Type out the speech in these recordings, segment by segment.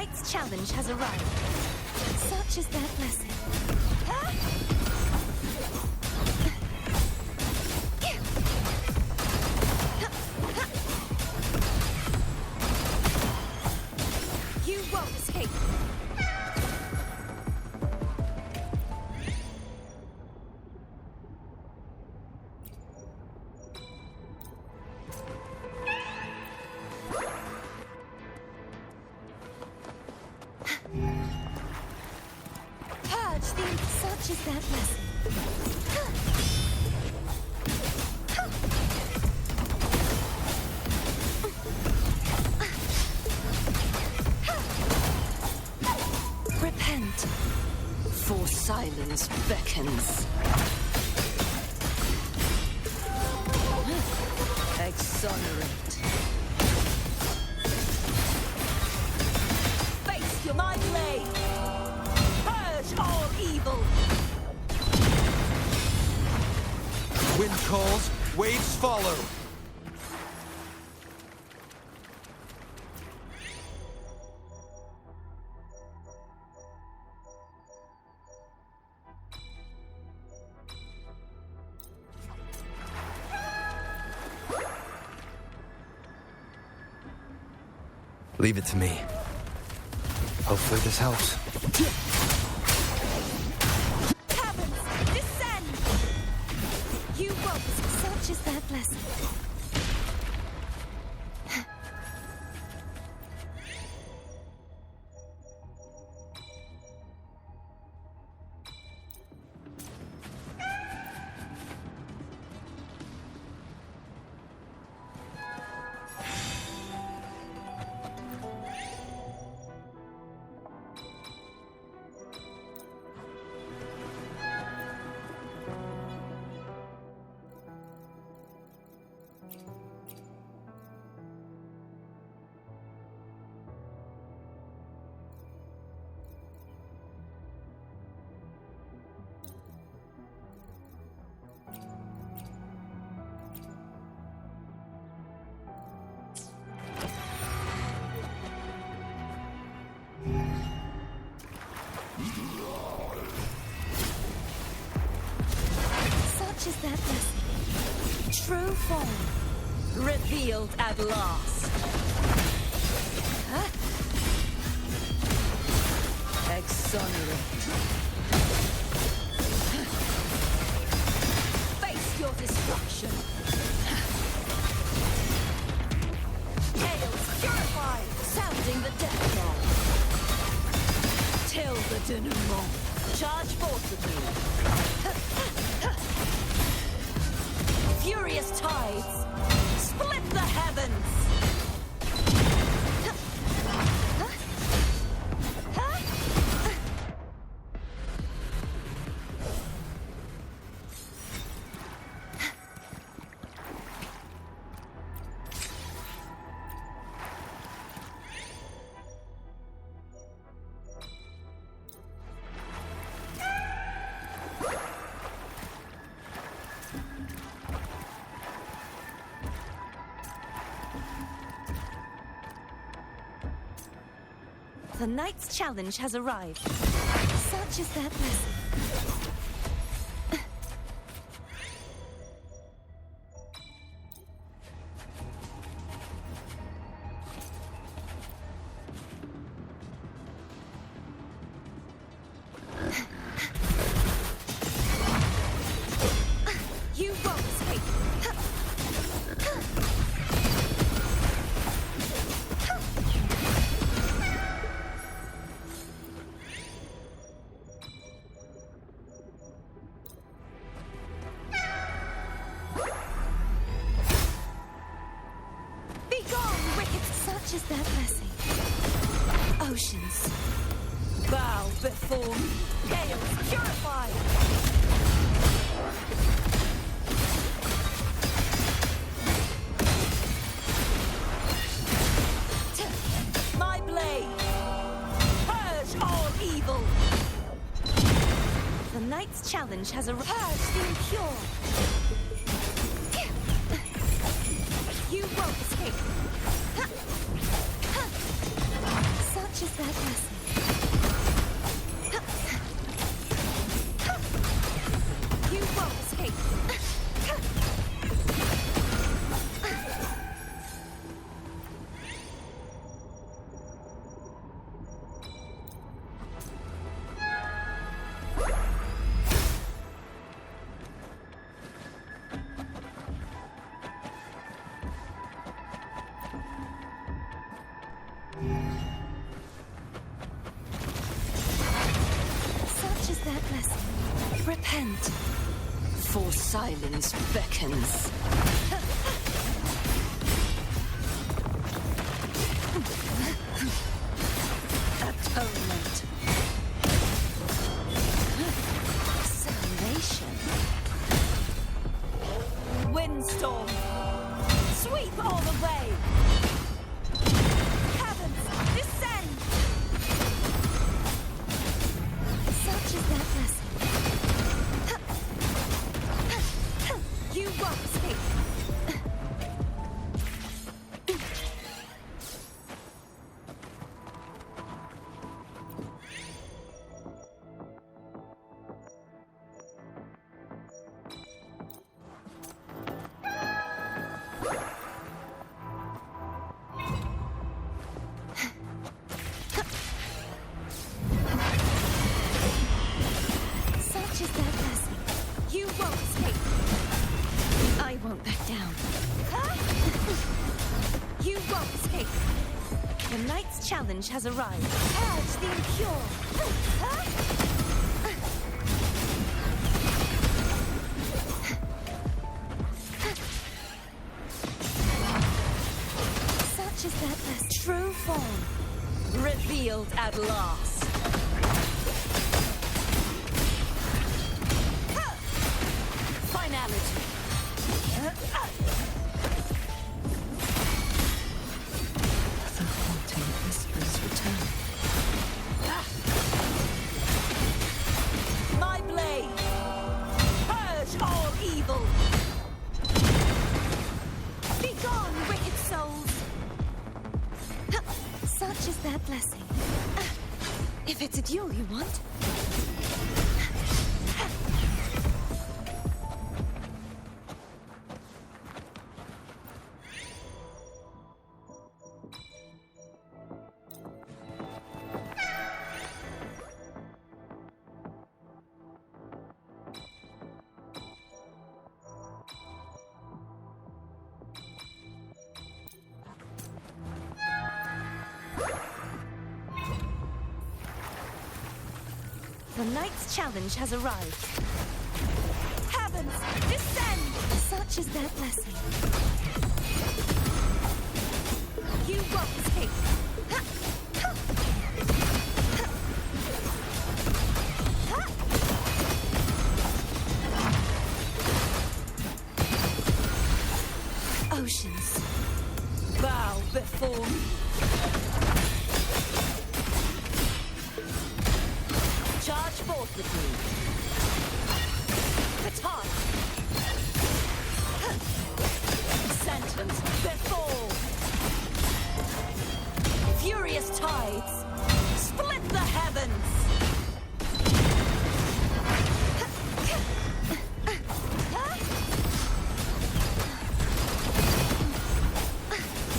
knight's challenge has arrived. Such is their blessing. You won't escape. Such is that blessing. Repent, for silence beckons. Exonerate. Face your my blade. Purge all evil. Wind calls, waves follow. Leave it to me. Hopefully this helps. Heavens, descend! You won't. Such is their blessing. Such is their blessing. True form revealed at last. Huh? Exonerate. Face your destruction. Chaos purified, sounding the death knell. Till the denouement. Charge forcibly. Furious tides, split the heavens! The knight's challenge has arrived. Such is their blessing. You won't escape. Such is their blessing. Oceans, bow before me. Chaos purified. My blade, purge all evil. The knight's challenge has arrived. Purge the impure. You won't escape. Such Such is their blessing. You won't escape. Such is their blessing. Repent. For silence beckons. Atonement. Salvation. Windstorm. Sweep all the way. Heavens, descend! Such is their blessing. You won't escape. Such is their blessing. You won't escape. I won't back down. You won't escape. The knight's challenge has arrived. Purge the impure. Such is their blessing. True form. Revealed at last. Finality. The haunting whispers return. My blade! Purge all evil! Begone, wicked souls! Such is their blessing. If it's a duel you want. The knight's challenge has arrived. Heavens, descend! Such is their blessing. You won't escape. Oceans, Bow before me. Charge forth with me. Baton. Sentence before. Furious tides. Split the heavens.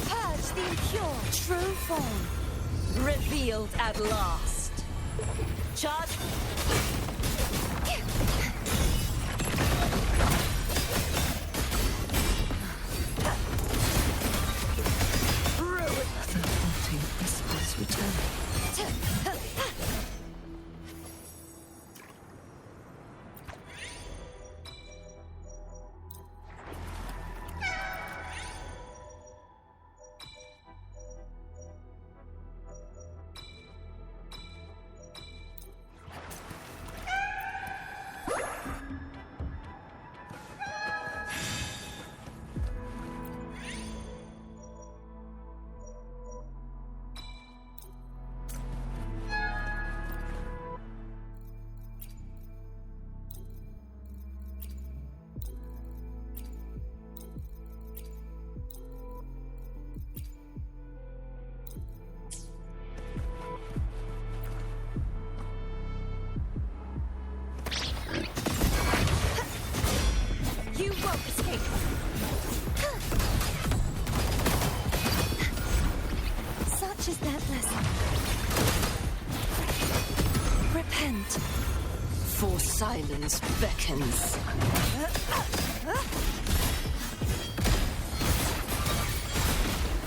purge the impure. True form. Revealed at last. Charge. Ruin. The haunting whispers return. You won't escape. Such is their blessing. Repent. For silence beckons.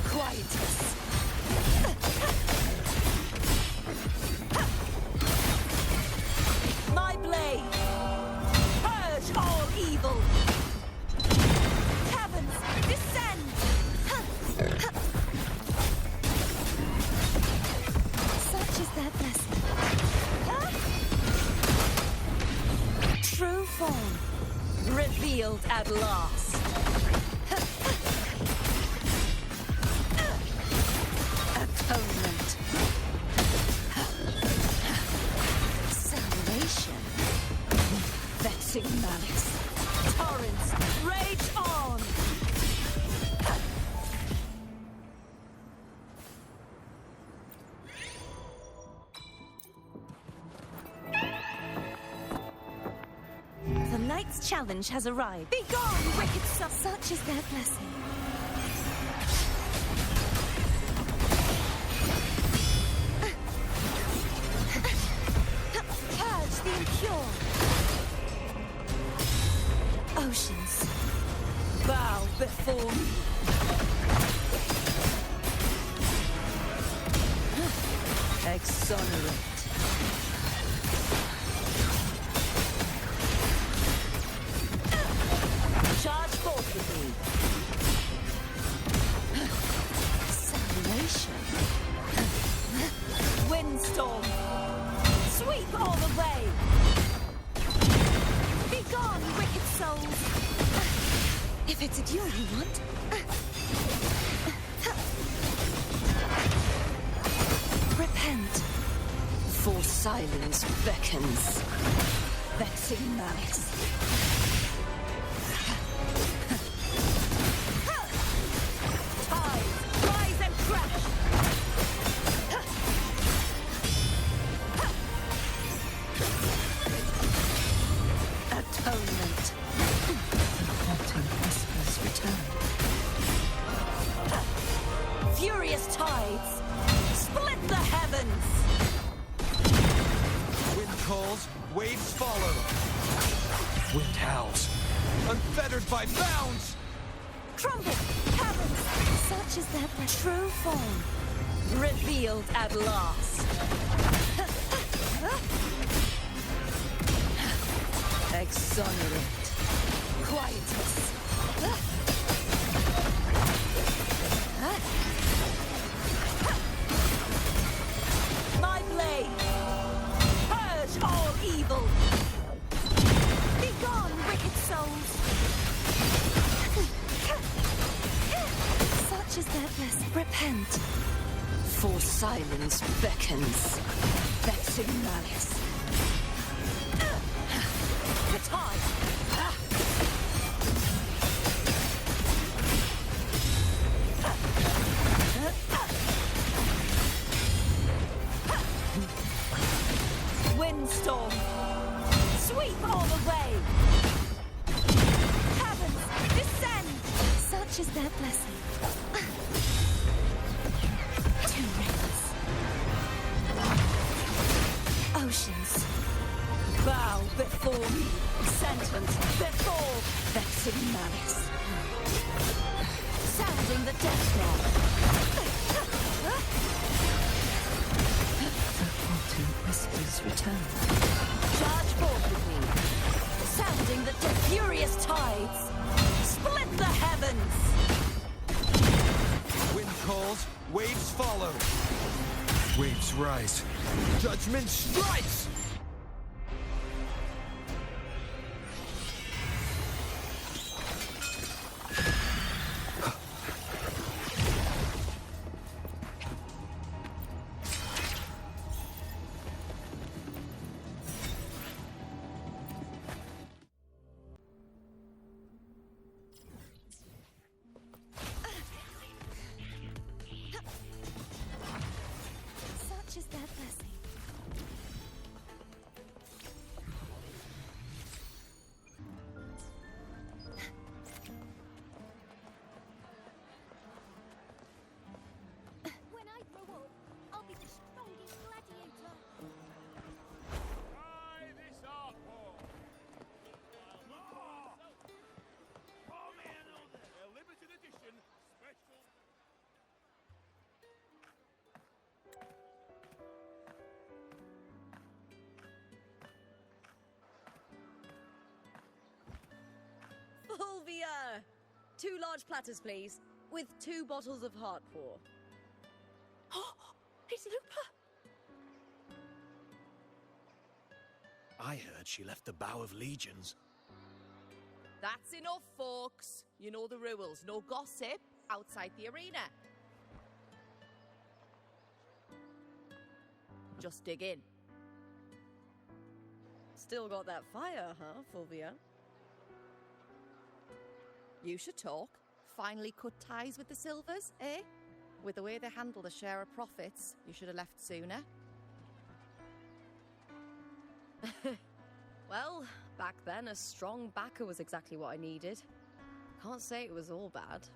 Quietus. My blade! Purge all evil! Heavens, descend! Such is their blessing. True form. Revealed at last. Atonement. Salvation. Vexing malice. Torrents, rage on! The knight's challenge has arrived. Be gone, wicked soul! Such is their blessing. Purge the impure. Oceans. Bow before me. Exonerate. Charge forth with me. Salvation. Windstorm. Sweep all the way. Be gone, wicked souls! If it's a duel you want. Repent. For silence beckons. Vexing malice. Tide, rise and crash. Atonement. Haunting whispers return. Furious tides. Split the heavens. Wind calls, waves follow. Wind howls, unfettered by bounds. Trumpet! Heavens! Such is their true form. Revealed at last. Exonerate. Quietus. My blade. Purge all evil. Be gone, wicked souls! Such is their blessing. Repent. For silence beckons. Vexing malice. The tide. Windstorm. Sweep all the way. Heavens, descend! Such is their blessing. Two rivers. Oceans. Bow before me. Sentence before vexing malice. Sounding the death knell. The haunting whispers return. Charge forth with me. Sounding the furious tides. Split the heavens. Wind calls, waves follow. Waves rise. Judgment strikes! Such is their blessing. Fulvia! 2 large platters, please, with 2 bottles of heart pour. Oh, it's Lupa! I heard she left the Bow of Legions. That's enough, folks. You know the rules. No gossip outside the arena. Just dig in. Still got that fire, huh, Fulvia? You should talk. Finally cut ties with the Silvers, eh? With the way they handle the share of profits, you should have left sooner. Well, back then, a strong backer was exactly what I needed. Can't say it was all bad.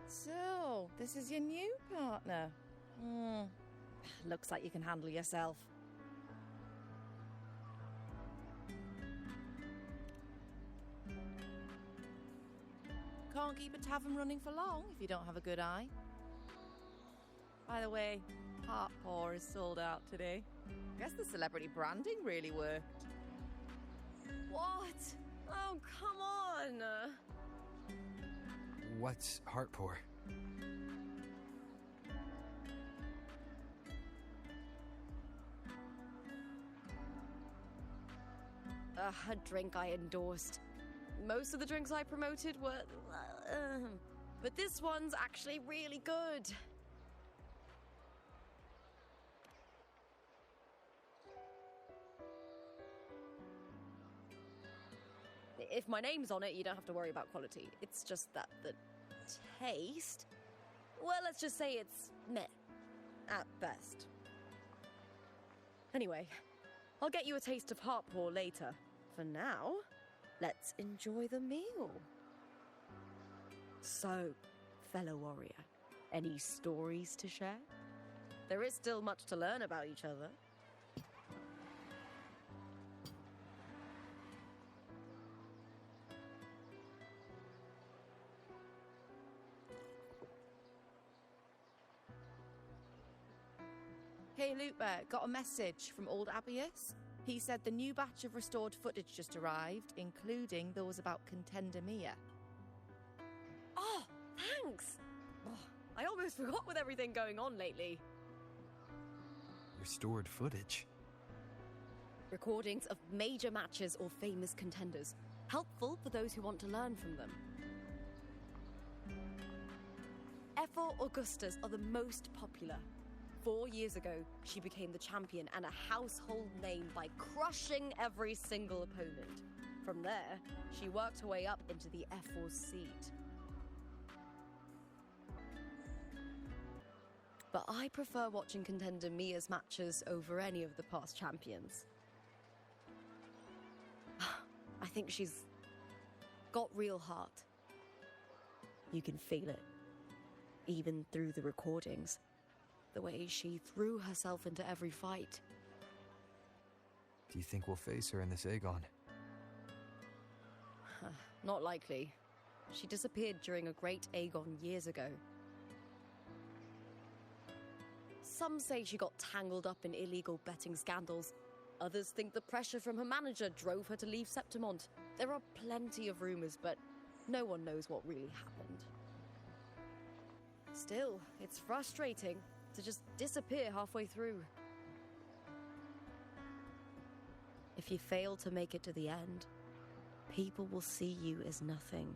So, this is your new partner. Looks like you can handle yourself. Can't keep a tavern running for long if you don't have a good eye. By the way, heart pour is sold out today. Guess the celebrity branding really worked. What? Oh, come on! What's heart pour? A drink I endorsed. Most of the drinks I promoted were... but this one's actually really good. If my name's on it, you don't have to worry about quality. It's just that the taste... Well, let's just say it's meh. At best. Anyway, I'll get you a taste of heart pour later. For now, let's enjoy the meal. So, fellow warrior, any stories to share? There is still much to learn about each other. Hey Lupa, got a message from old Abius. He said the new batch of restored footage just arrived, including those about Contender Mia. Oh, thanks! Oh, I almost forgot with everything going on lately. Restored footage. Recordings of major matches or famous contenders. Helpful for those who want to learn from them. F4 Augustas are the most popular. 4 years ago, she became the champion and a household name by crushing every single opponent. From there, she worked her way up into the F4 seat. But I prefer watching Contender Mia's matches over any of the past champions. I think she's got real heart. You can feel it, even through the recordings. The way she threw herself into every fight. Do you think we'll face her in this Aegon? Not likely. She disappeared during a great Aegon years ago. Some say she got tangled up in illegal betting scandals. Others think the pressure from her manager drove her to leave Septimont. There are plenty of rumours, but no one knows what really happened. Still, it's frustrating to just disappear halfway through. If you fail to make it to the end, people will see you as nothing.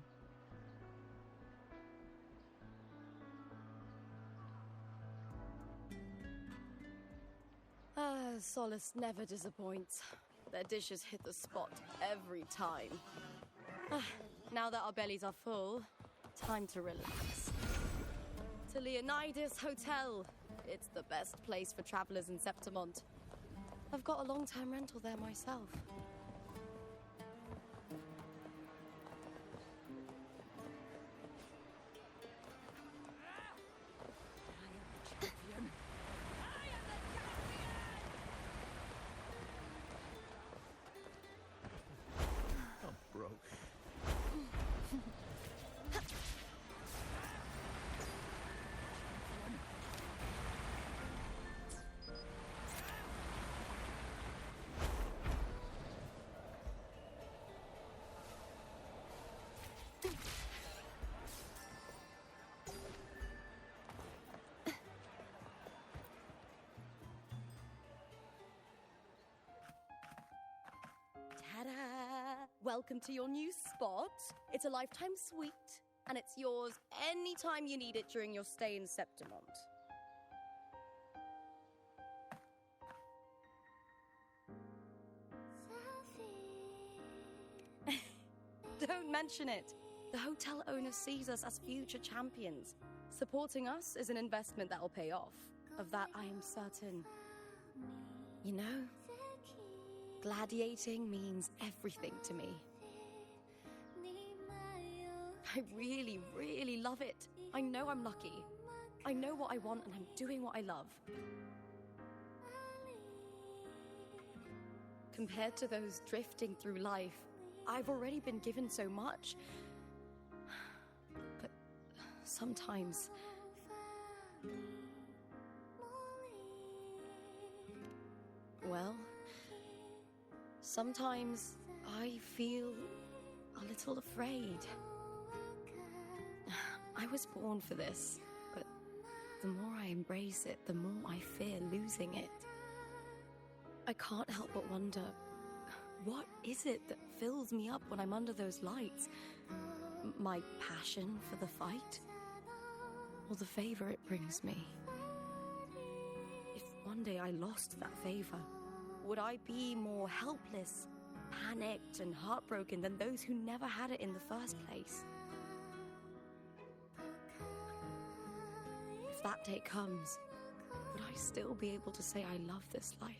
Solace never disappoints. Their dishes hit the spot every time. Now that our bellies are full, time to relax. To Leonidas Hotel. It's the best place for travellers in Septimont. I've got a long-term rental there myself. I'm broke. Welcome to your new spot. It's a lifetime suite, and it's yours anytime you need it during your stay in Septimont. Don't mention it. The hotel owner sees us as future champions. Supporting us is an investment that will pay off. Of that, I am certain. You know, gladiating means everything to me. I really, really love it. I know I'm lucky. I know what I want and I'm doing what I love. Compared to those drifting through life, I've already been given so much. But sometimes... well, sometimes I feel a little afraid. I was born for this, but the more I embrace it, the more I fear losing it. I can't help but wonder, what is it that fills me up when I'm under those lights? My passion for the fight? Or the favor it brings me? If one day I lost that favor, would I be more helpless, panicked, and heartbroken than those who never had it in the first place? If that day comes, would I still be able to say I love this life?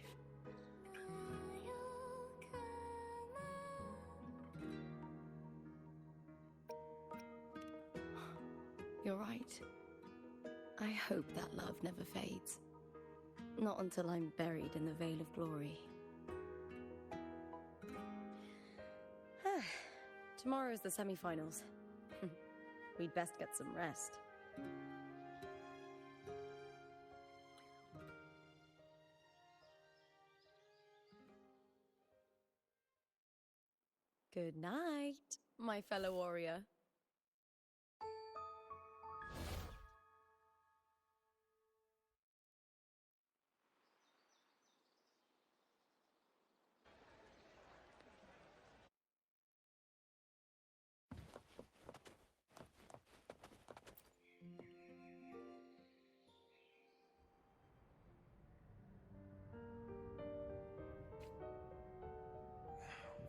You're right. I hope that love never fades. Not until I'm buried in the veil of glory. Tomorrow's the semi-finals. We'd best get some rest. Good night, my fellow warrior.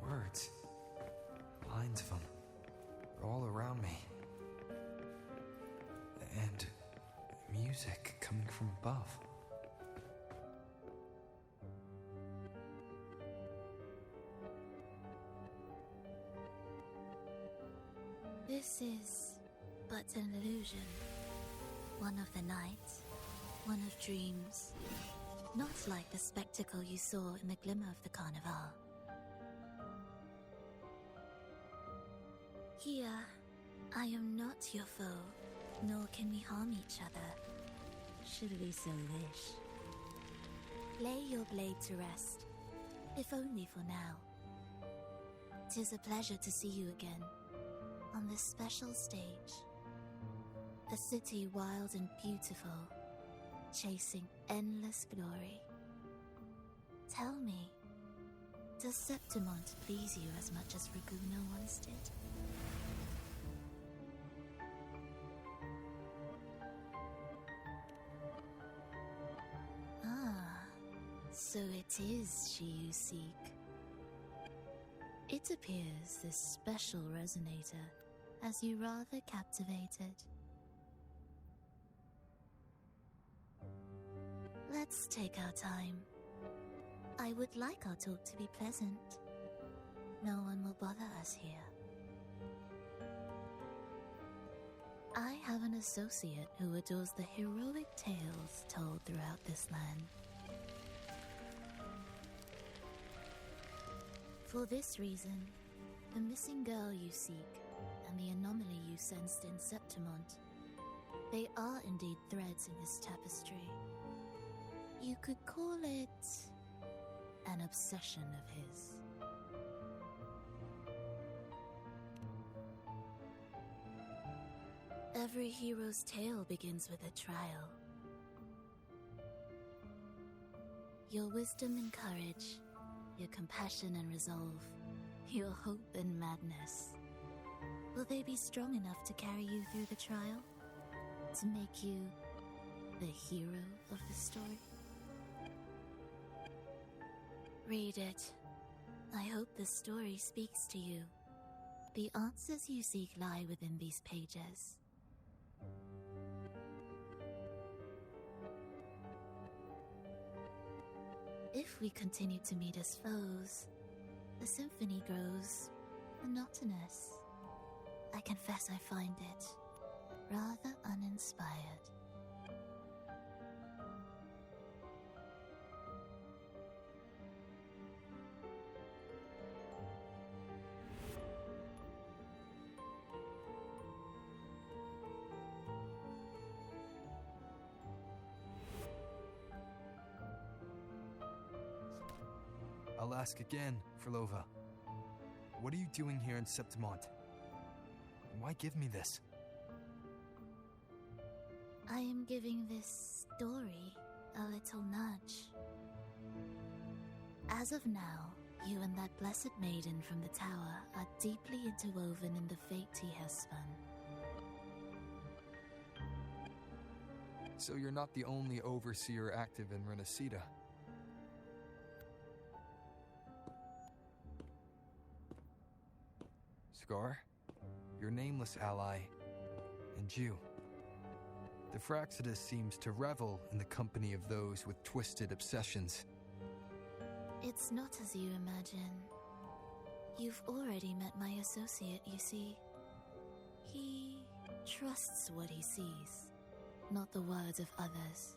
Words. Lines of them. All around me. And music coming from above. This is but an illusion. One of the nights, one of dreams. Not like the spectacle you saw in the glimmer of the carnival. Here, I am not your foe, nor can we harm each other, should we so wish. Lay your blade to rest, if only for now. 'Tis a pleasure to see you again, on this special stage. A city wild and beautiful, chasing endless glory. Tell me, does Septimont please you as much as Raguno once did? So it is she you seek. It appears this special resonator has you rather captivated. Let's take our time. I would like our talk to be pleasant. No one will bother us here. I have an associate who adores the heroic tales told throughout this land. For this reason, the missing girl you seek and the anomaly you sensed in Septimont, they are indeed threads in this tapestry. You could call it an obsession of his. Every hero's tale begins with a trial. Your wisdom and courage, your compassion and resolve, your hope and madness. Will they be strong enough to carry you through the trial? To make you the hero of the story? Read it. I hope the story speaks to you. The answers you seek lie within these pages. If we continue to meet as foes, the symphony grows monotonous. I confess I find it rather uninspired. I'll ask again, Frolova. What are you doing here in Septimont? Why give me this? I am giving this story a little nudge. As of now, you and that blessed maiden from the tower are deeply interwoven in the fate he has spun. So you're not the only overseer active in Renacida. Scar, your nameless ally, and you. The Fraxidus seems to revel in the company of those with twisted obsessions. It's not as you imagine. You've already met my associate, you see. He trusts what he sees, not the words of others.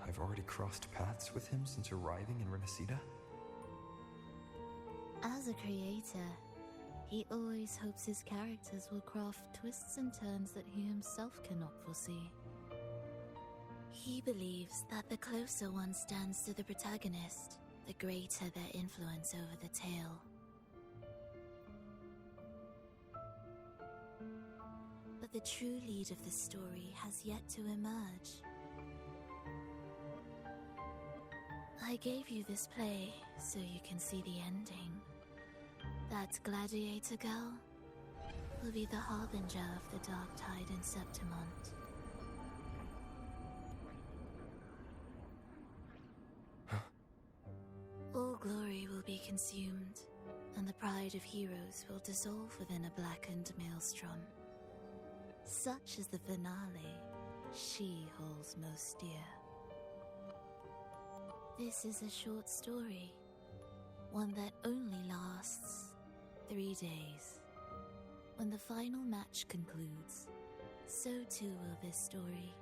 I've already crossed paths with him since arriving in Renacida. As a creator, he always hopes his characters will craft twists and turns that he himself cannot foresee. He believes that the closer one stands to the protagonist, the greater their influence over the tale. But the true lead of the story has yet to emerge. I gave you this play so you can see the ending. That gladiator girl will be the harbinger of the dark tide in Septimont. All glory will be consumed, and the pride of heroes will dissolve within a blackened maelstrom. Such is the finale she holds most dear. This is a short story, one that only lasts 3 days. When the final match concludes, so too will this story.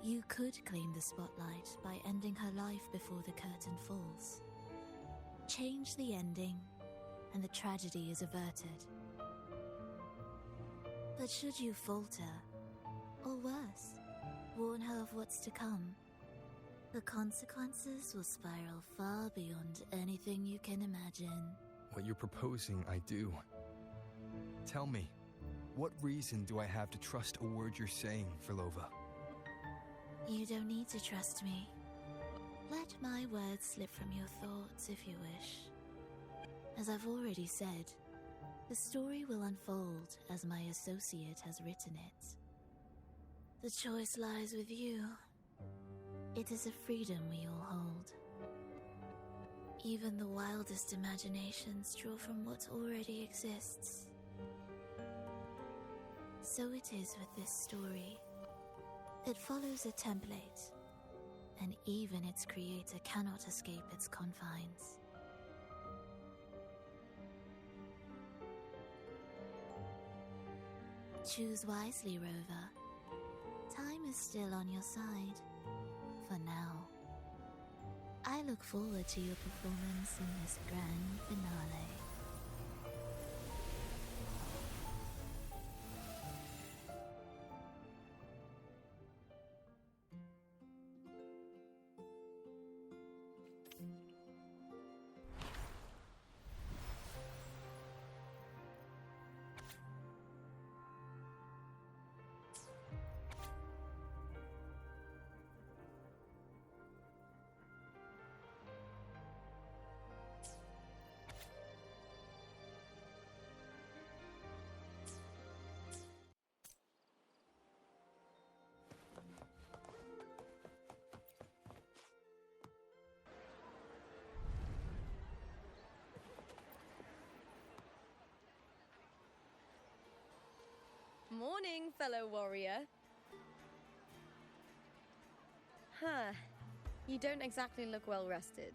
You could claim the spotlight by ending her life before the curtain falls. Change the ending, and the tragedy is averted. But should you falter, or worse, warn her of what's to come, the consequences will spiral far beyond anything you can imagine. What you're proposing, I do. Tell me, what reason do I have to trust a word you're saying, Frolova? You don't need to trust me. Let my words slip from your thoughts if you wish. As I've already said, the story will unfold as my associate has written it. The choice lies with you. It is a freedom we all hold. Even the wildest imaginations draw from what already exists. So it is with this story. It follows a template, and even its creator cannot escape its confines. Choose wisely, Rover. Time is still on your side. For now. I look forward to your performance in this grand finale. fellow warrior. Huh. You don't exactly look well rested.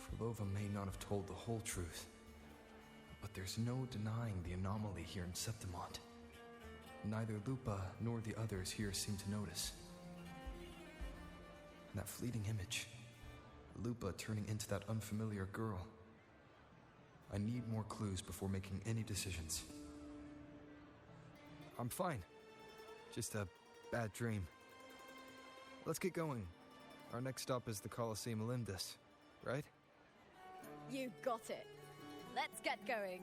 Frolova may not have told the whole truth, but there's no denying the anomaly here in Septimont. Neither Lupa nor the others here seem to notice. That fleeting image, Lupa turning into that unfamiliar girl. I need more clues before making any decisions. I'm fine. Just a bad dream. Let's get going. Our next stop is the Colosseum Olympus, right? You got it. Let's get going.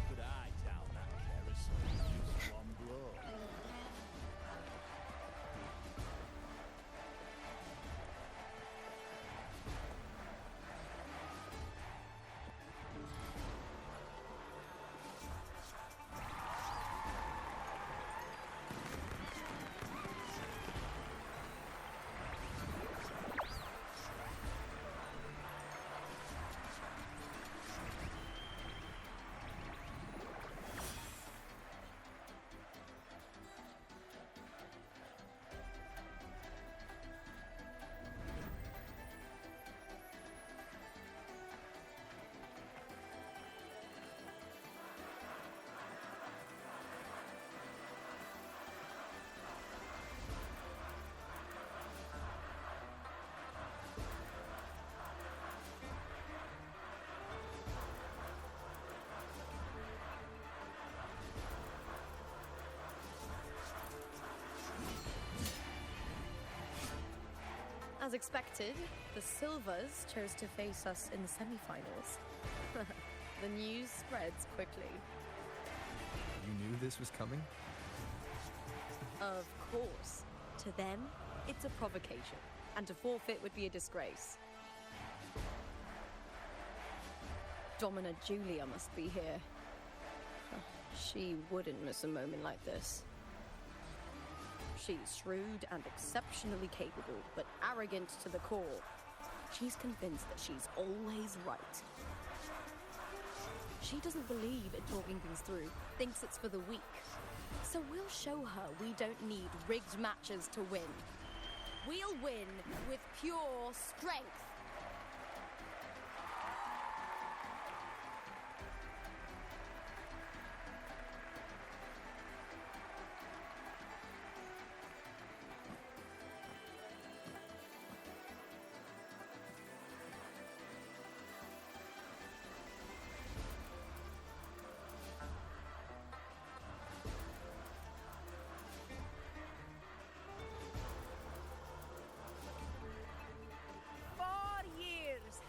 Could I down that kerosene? Just one blow. As expected, the Silvers chose to face us in the semi-finals. The news spreads quickly. You knew this was coming? Of course. To them, it's a provocation, and to forfeit would be a disgrace. Domina Julia must be here. She wouldn't miss a moment like this. She's shrewd and exceptionally capable, but arrogant to the core. She's convinced that she's always right. She doesn't believe in talking things through, thinks it's for the weak. So we'll show her we don't need rigged matches to win. We'll win with pure strength.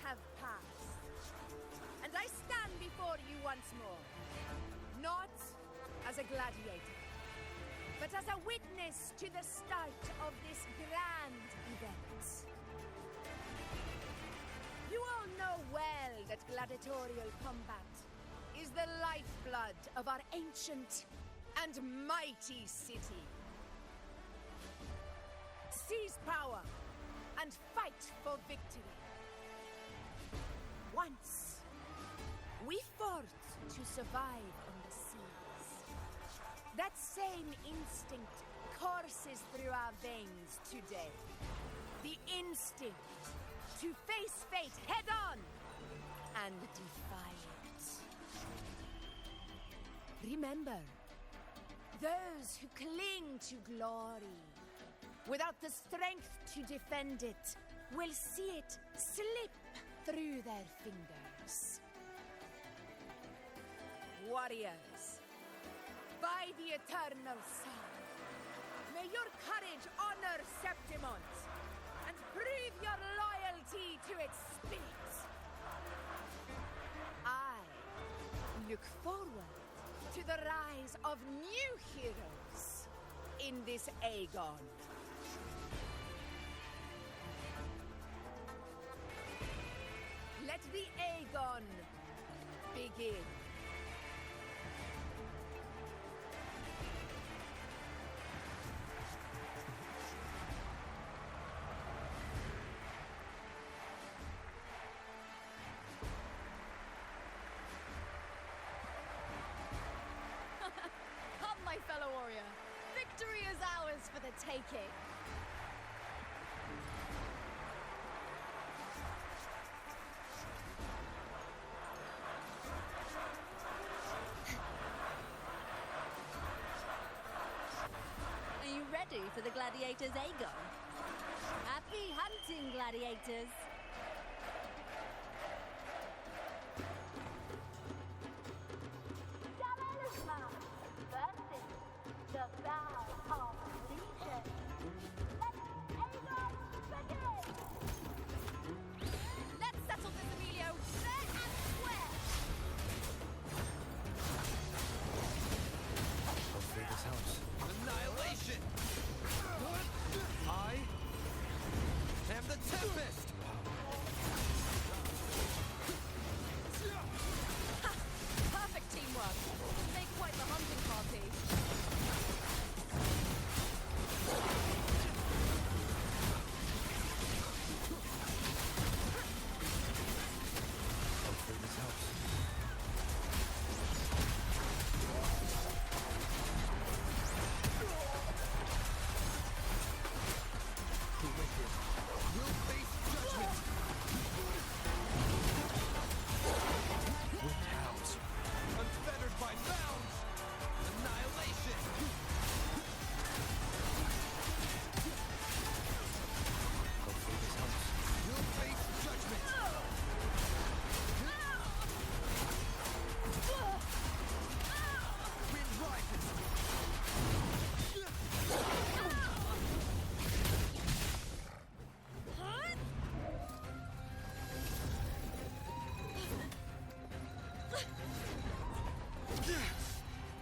Have passed, and I stand before you once more, not as a gladiator, but as a witness to the start of this grand event. You all know well that gladiatorial combat is the lifeblood of our ancient and mighty city. Seize power and fight for victory. Once, we fought to survive on the seas. That same instinct courses through our veins today. The instinct to face fate head-on and defy it. Remember, those who cling to glory without the strength to defend it will see it slip through their fingers. Warriors, by the eternal sun, may your courage honor Septimont and prove your loyalty to its spirit. I look forward to the rise of new heroes in this Aegon. Let the begin. Come, my fellow warrior. Victory is ours for the taking. Are you ready for the gladiators, Aegon? Happy hunting, gladiators! Let's settle this, Emilio, fair and square. Hopefully this helps. Annihilation! I am the Tempest! Perfect teamwork. Make quite the hunting party. Hopefully this helps. The wicked will face judgment! Wind hounds. Unfettered by bounds! Annihilation! Hopefully this helps. Will face judgment! Wind rises!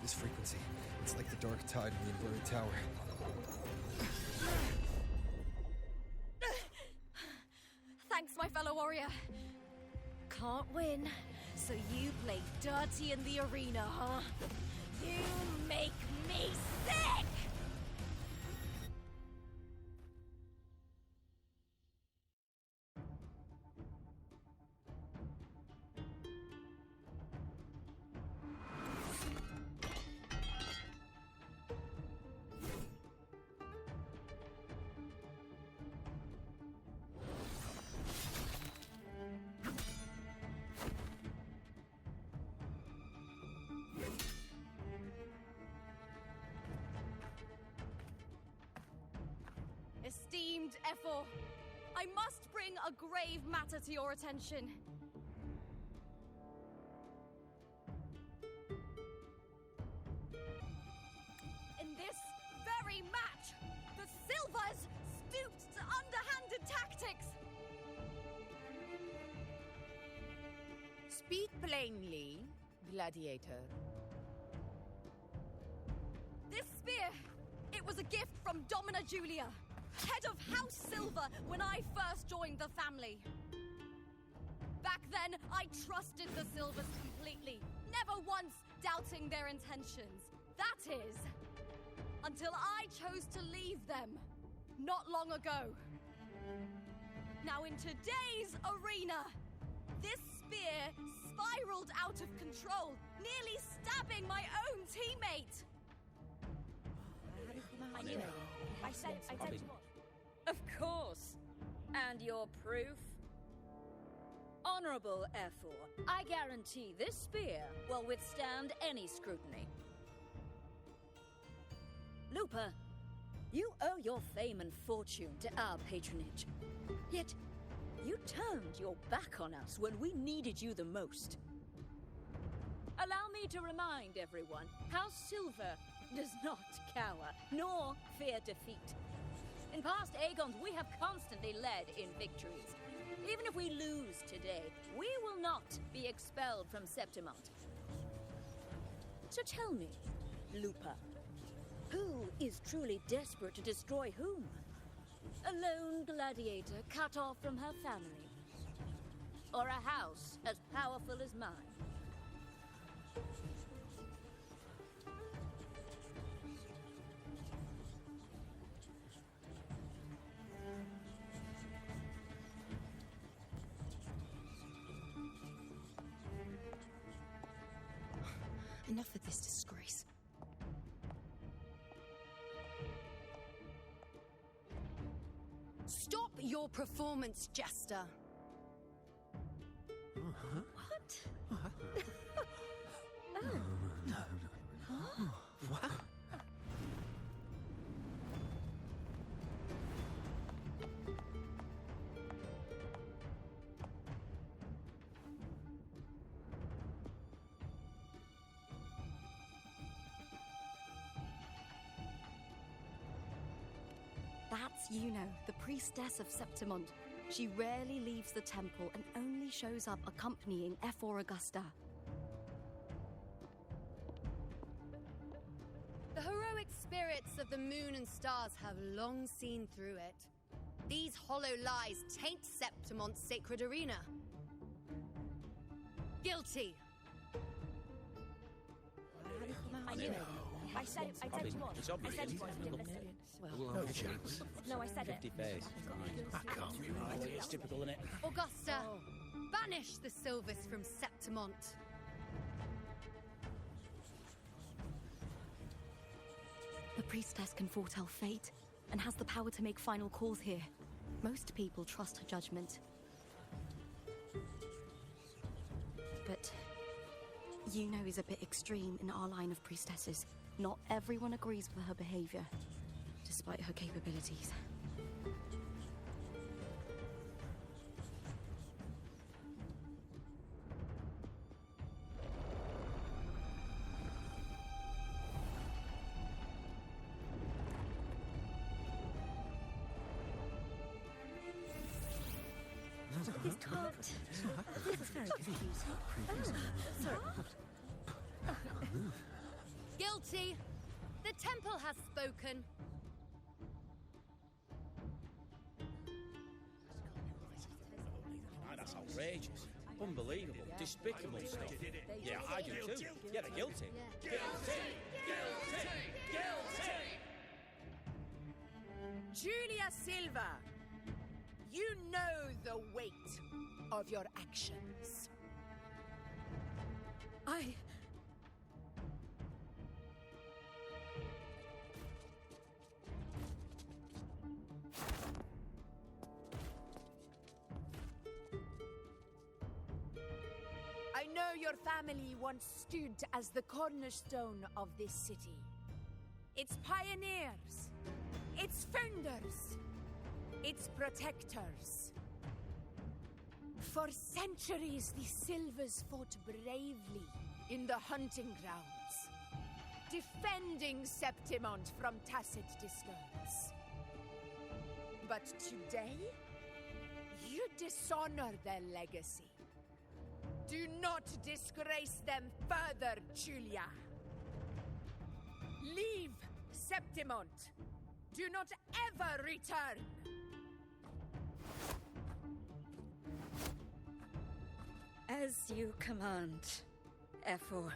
This frequency, it's like the dark tide in the inverted tower. Thanks, my fellow warrior. Can't win, so you play dirty in the arena, huh? You make me sick! Esteemed Ephor, I must bring a grave matter to your attention. In this very match, the Silvers stooped to underhanded tactics. Speak plainly, gladiator. This spear, it was a gift from Domina Julia, head of House Silver when I first joined the family. Back then, I trusted the Silvers completely, never once doubting their intentions. That is, until I chose to leave them, not long ago. Now in today's arena, this spear spiraled out of control, nearly stabbing my own teammate. I knew it. I said you would. Of course. And your proof? Honorable Ephor, I guarantee this spear will withstand any scrutiny. Lupa, you owe your fame and fortune to our patronage. Yet, you turned your back on us when we needed you the most. Allow me to remind everyone, House Silver does not cower, nor fear defeat. In past Aegons, we have constantly led in victories. Even if we lose today, we will not be expelled from Septimont. So tell me, Lupa, who is truly desperate to destroy whom? A lone gladiator cut off from her family? Or a house as powerful as mine? Enough of this disgrace. Stop your performance, Jester! What? What? That's Yuno, the priestess of Septimont. She rarely leaves the temple and only shows up accompanying F4 Augusta. The heroic spirits of the moon and stars have long seen through it. These hollow lies taint Septimont's sacred arena. Guilty! I knew it. I said it was. It's I obvious. said it was. I didn't listen. No chance. No, I said it. 50 face. That can't be right. It's typical, isn't it? Augusta, banish the Silvus from Septimont. The priestess can foretell fate and has the power to make final calls here. Most people trust her judgment. But Yuno is a bit extreme in our line of priestesses. Not everyone agrees with her behavior, despite her capabilities. This can't. This is very confusing. Sorry. Guilty! The temple has spoken. That's outrageous. Unbelievable. Despicable stuff. Yeah, I do too. Yeah, they're guilty. Guilty! Guilty! Guilty! Julia Silva, you know the weight of your actions. I know your family once stood as the cornerstone of this city. Its pioneers, its founders, its protectors. For centuries, the Silvers fought bravely in the hunting grounds, defending Septimont from tacit discords. But today, you dishonor their legacy. Do not disgrace them further, Julia. Leave Septimont. Do not ever return. As you command, F4.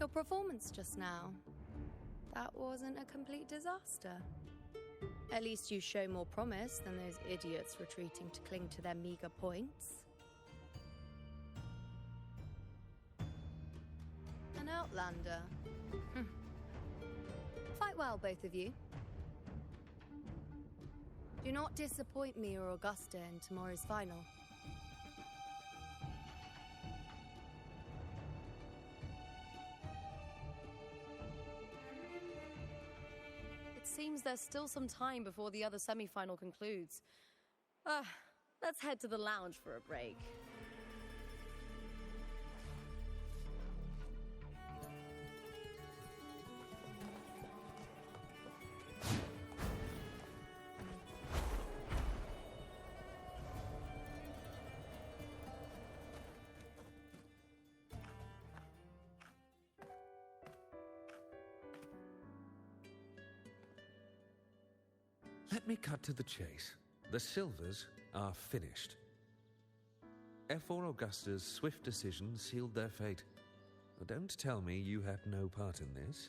Your performance just now, that wasn't a complete disaster. At least you show more promise than those idiots retreating to cling to their meager points. An outlander. Fight well, both of you. Do not disappoint me or Augusta in tomorrow's final. Seems there's still some time before the other semi-final concludes. Let's head to the lounge for a break. Let me cut to the chase. The Silvers are finished. F4 Augusta's swift decision sealed their fate. Don't tell me you had no part in this.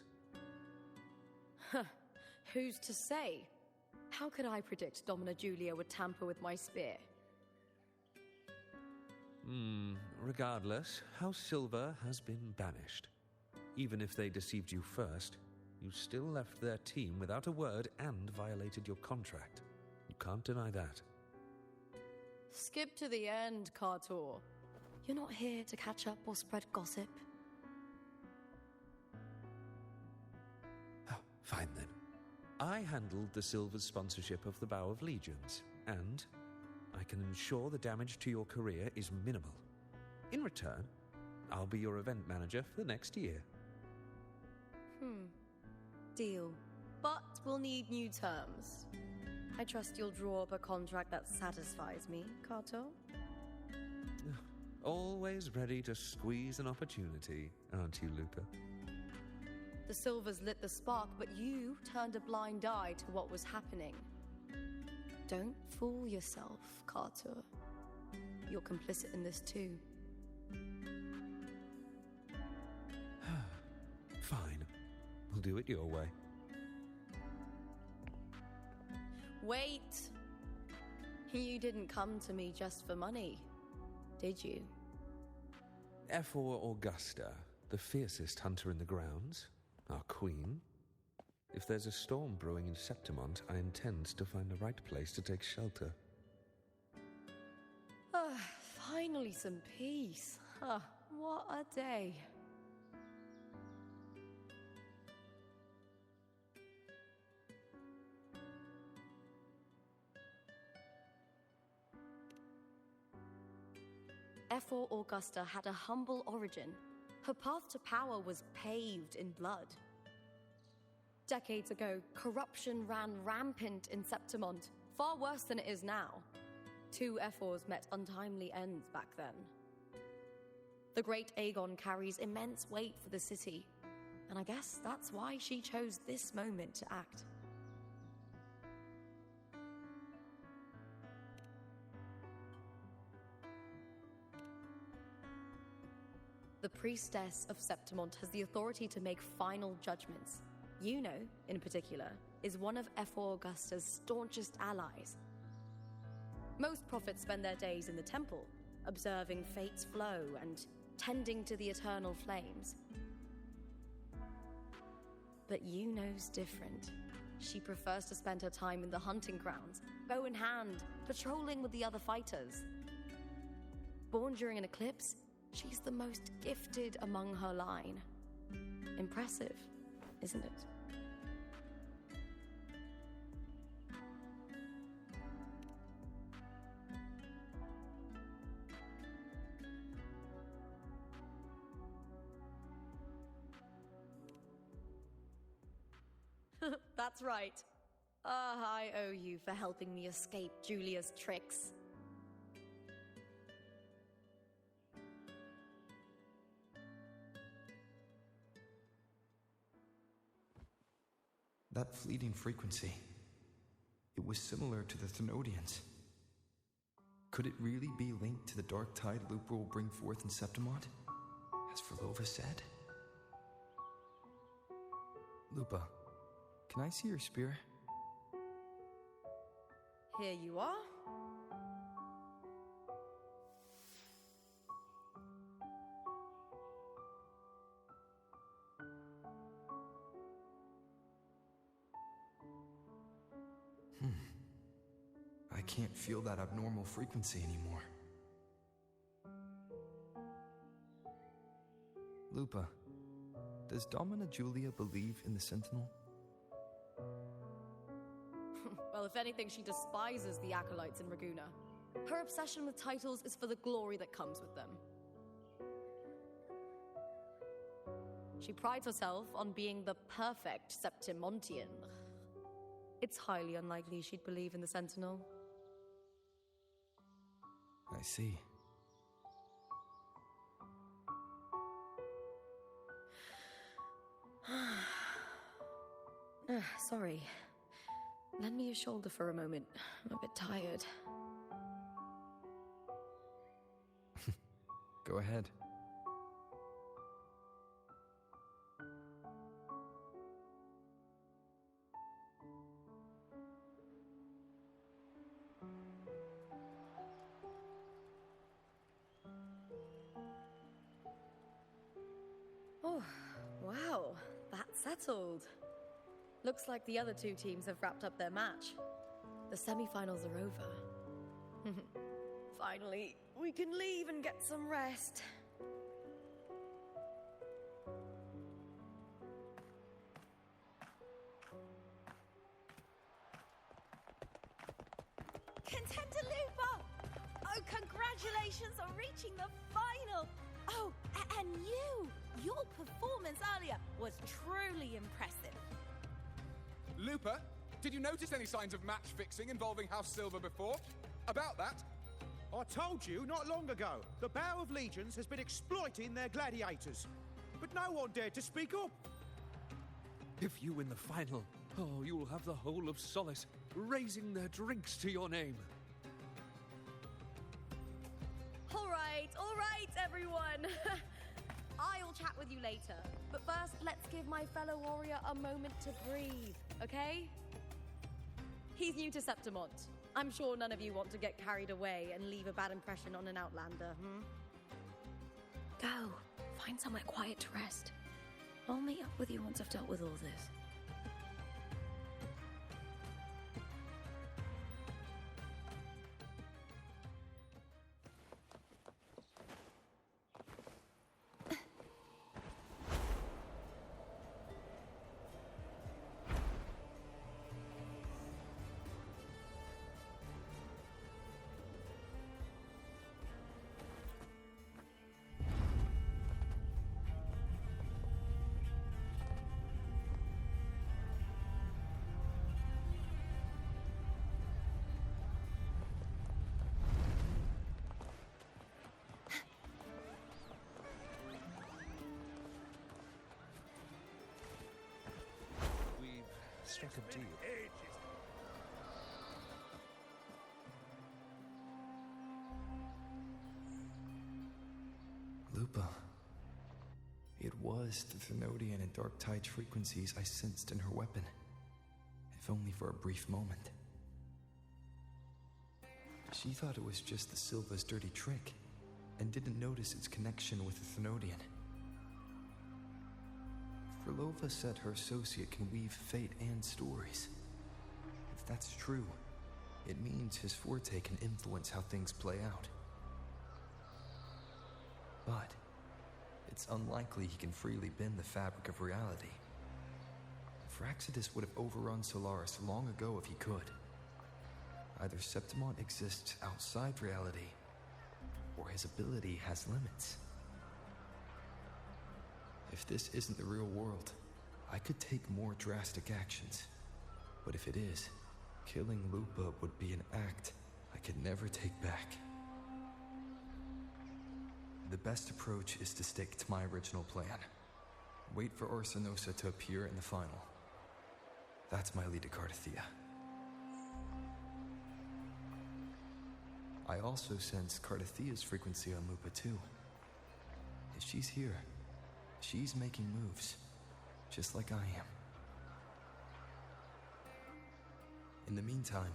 Who's to say? How could I predict Domina Julia would tamper with my spear? Regardless, House Silver has been banished. Even if they deceived you first, you still left their team without a word and violated your contract. You can't deny that. Skip to the end, Cartor. You're not here to catch up or spread gossip. Oh, fine then. I handled the Silver's sponsorship of the Bow of Legions, and I can ensure the damage to your career is minimal. In return, I'll be your event manager for the next year. Deal. But we'll need new terms. I trust you'll draw up a contract that satisfies me, Cartor? Always ready to squeeze an opportunity, aren't you, Lupa? The Silvers lit the spark, but you turned a blind eye to what was happening. Don't fool yourself, Cartor. You're complicit in this too. Fine. We'll do it your way. Wait! You didn't come to me just for money, did you? F4 Augusta, the fiercest hunter in the grounds, our queen. If there's a storm brewing in Septimont, I intend to find the right place to take shelter. Finally some peace. What a day. F4 Augusta had a humble origin. Her path to power was paved in blood. Decades ago, corruption ran rampant in Septimont, far worse than it is now. 2 F4s met untimely ends back then. The great Aegon carries immense weight for the city, and I guess that's why she chose this moment to act. The priestess of Septimont has the authority to make final judgments. Yuno, in particular, is one of F4 Augusta's staunchest allies. Most prophets spend their days in the temple, observing fate's flow and tending to the eternal flames. But Yuno's different. She prefers to spend her time in the hunting grounds, bow in hand, patrolling with the other fighters. Born during an eclipse, she's the most gifted among her line. Impressive, isn't it? That's right. I owe you for helping me escape Julia's tricks. That fleeting frequency, it was similar to the Thenodians. Could it really be linked to the dark tide Lupa will bring forth in Septimont, as Verlova said? Lupa, can I see your spear? Here you are. I can't feel that abnormal frequency anymore. Lupa, does Domina Julia believe in the Sentinel? Well, if anything, she despises the acolytes in Raguna. Her obsession with titles is for the glory that comes with them. She prides herself on being the perfect Septimontian. It's highly unlikely she'd believe in the Sentinel. I see. Sorry. Lend me your shoulder for a moment. I'm a bit tired. Go ahead. Oh, wow. That's settled. Looks like the other two teams have wrapped up their match. The semi-finals are over. Finally, we can leave and get some rest. Contender Lupa! Oh, congratulations on reaching the final! Oh, and you! Your performance earlier was truly impressive. Lupa, did you notice any signs of match fixing involving House Silver before? About that? I told you not long ago, the Bow of Legions has been exploiting their gladiators. But no one dared to speak up. If you win the final, you'll have the whole of Solace raising their drinks to your name. All right, everyone. I'll chat with you later. But first, let's give my fellow warrior a moment to breathe, okay? He's new to Septimont. I'm sure none of you want to get carried away and leave a bad impression on an Outlander, Go. Find somewhere quiet to rest. I'll meet up with you once I've dealt with all this. Struck a deal. Lupa. It was the Thenodian and Dark Tide frequencies I sensed in her weapon, if only for a brief moment. She thought it was just the Silva's dirty trick, and didn't notice its connection with the Thenodian. Frolova said her associate can weave fate and stories. If that's true, it means his forte can influence how things play out. But it's unlikely he can freely bend the fabric of reality. Fraxidus would have overrun Solaris long ago if he could. Either Septimont exists outside reality, or his ability has limits. If this isn't the real world, I could take more drastic actions. But if it is, killing Lupa would be an act I could never take back. The best approach is to stick to my original plan. Wait for Orsinosa to appear in the final. That's my lead to Cardathia. I also sense Cardathia's frequency on Lupa too. If she's here, she's making moves, just like I am. In the meantime,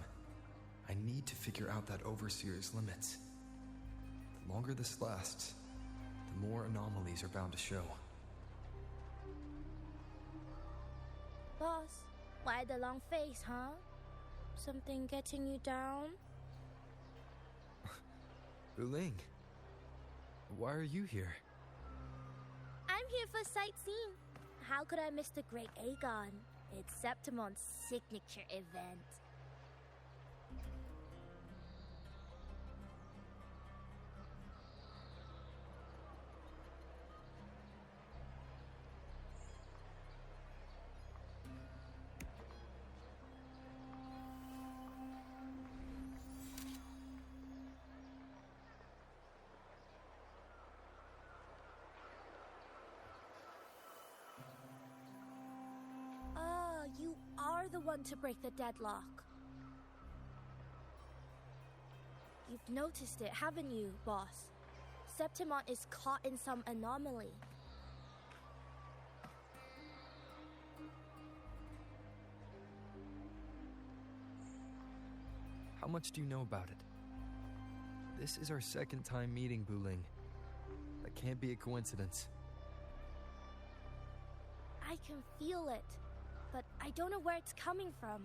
I need to figure out that Overseer's limits. The longer this lasts, the more anomalies are bound to show. Boss, why the long face, huh? Something getting you down? Wuthering, why are you here? I'm here for sightseeing. How could I miss the Great Aegon? It's Septimont's signature event. You are the one to break the deadlock. You've noticed it, haven't you, boss? Septimont is caught in some anomaly. How much do you know about it? This is our second time meeting, Wuthering. That can't be a coincidence. I can feel it, but I don't know where it's coming from.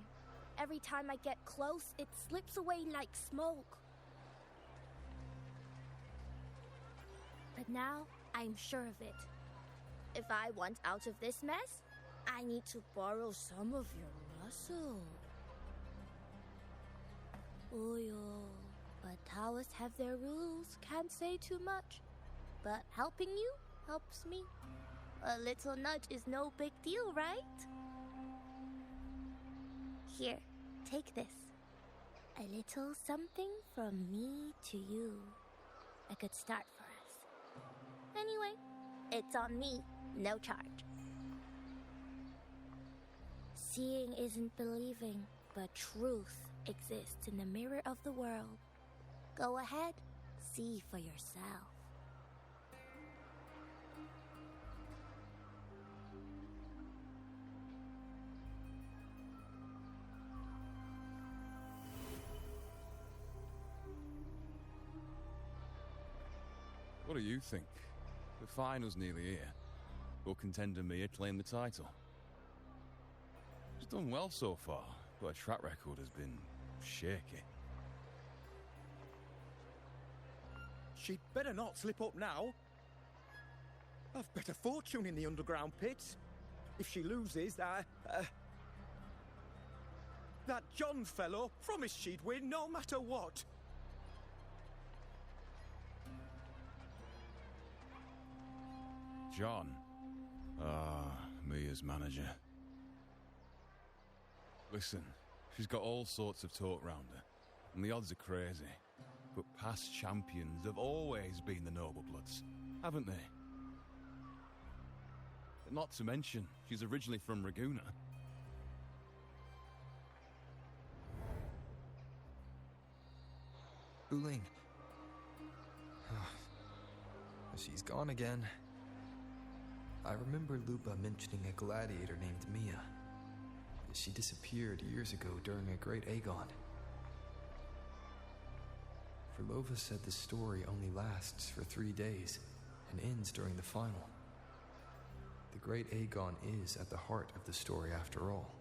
Every time I get close, it slips away like smoke. But now, I'm sure of it. If I want out of this mess, I need to borrow some of your muscle. But Taoists have their rules, can't say too much. But helping you helps me. A little nudge is no big deal, right? Here, take this. A little something from me to you. A good start for us. Anyway, it's on me, no charge. Seeing isn't believing, but truth exists in the mirror of the world. Go ahead, see for yourself. What do you think? The final's nearly here. Will contender Mia claim the title? She's done well so far, but her track record has been shaky. She'd better not slip up now. I've bet a fortune in the underground pits. If she loses, that John fellow promised she'd win no matter what. John? Mia's manager. Listen, she's got all sorts of talk round her, and the odds are crazy. But past champions have always been the noble bloods, haven't they? Not to mention, she's originally from Raguna. Wuthering. She's gone again. I remember Lupa mentioning a gladiator named Mia. She disappeared years ago during a great Aegon. Verlova said the story only lasts for 3 days and ends during the final. The great Aegon is at the heart of the story after all.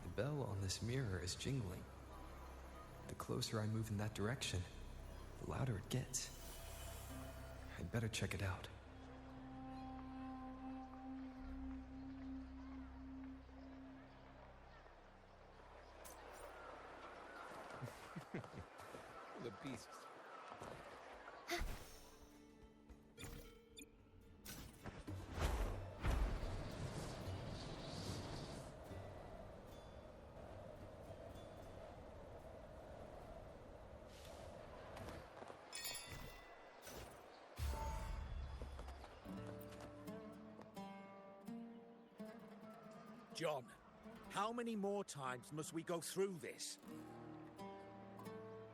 The bell on this mirror is jingling. The closer I move in that direction, the louder it gets. I'd better check it out. The beasts. John, how many more times must we go through this?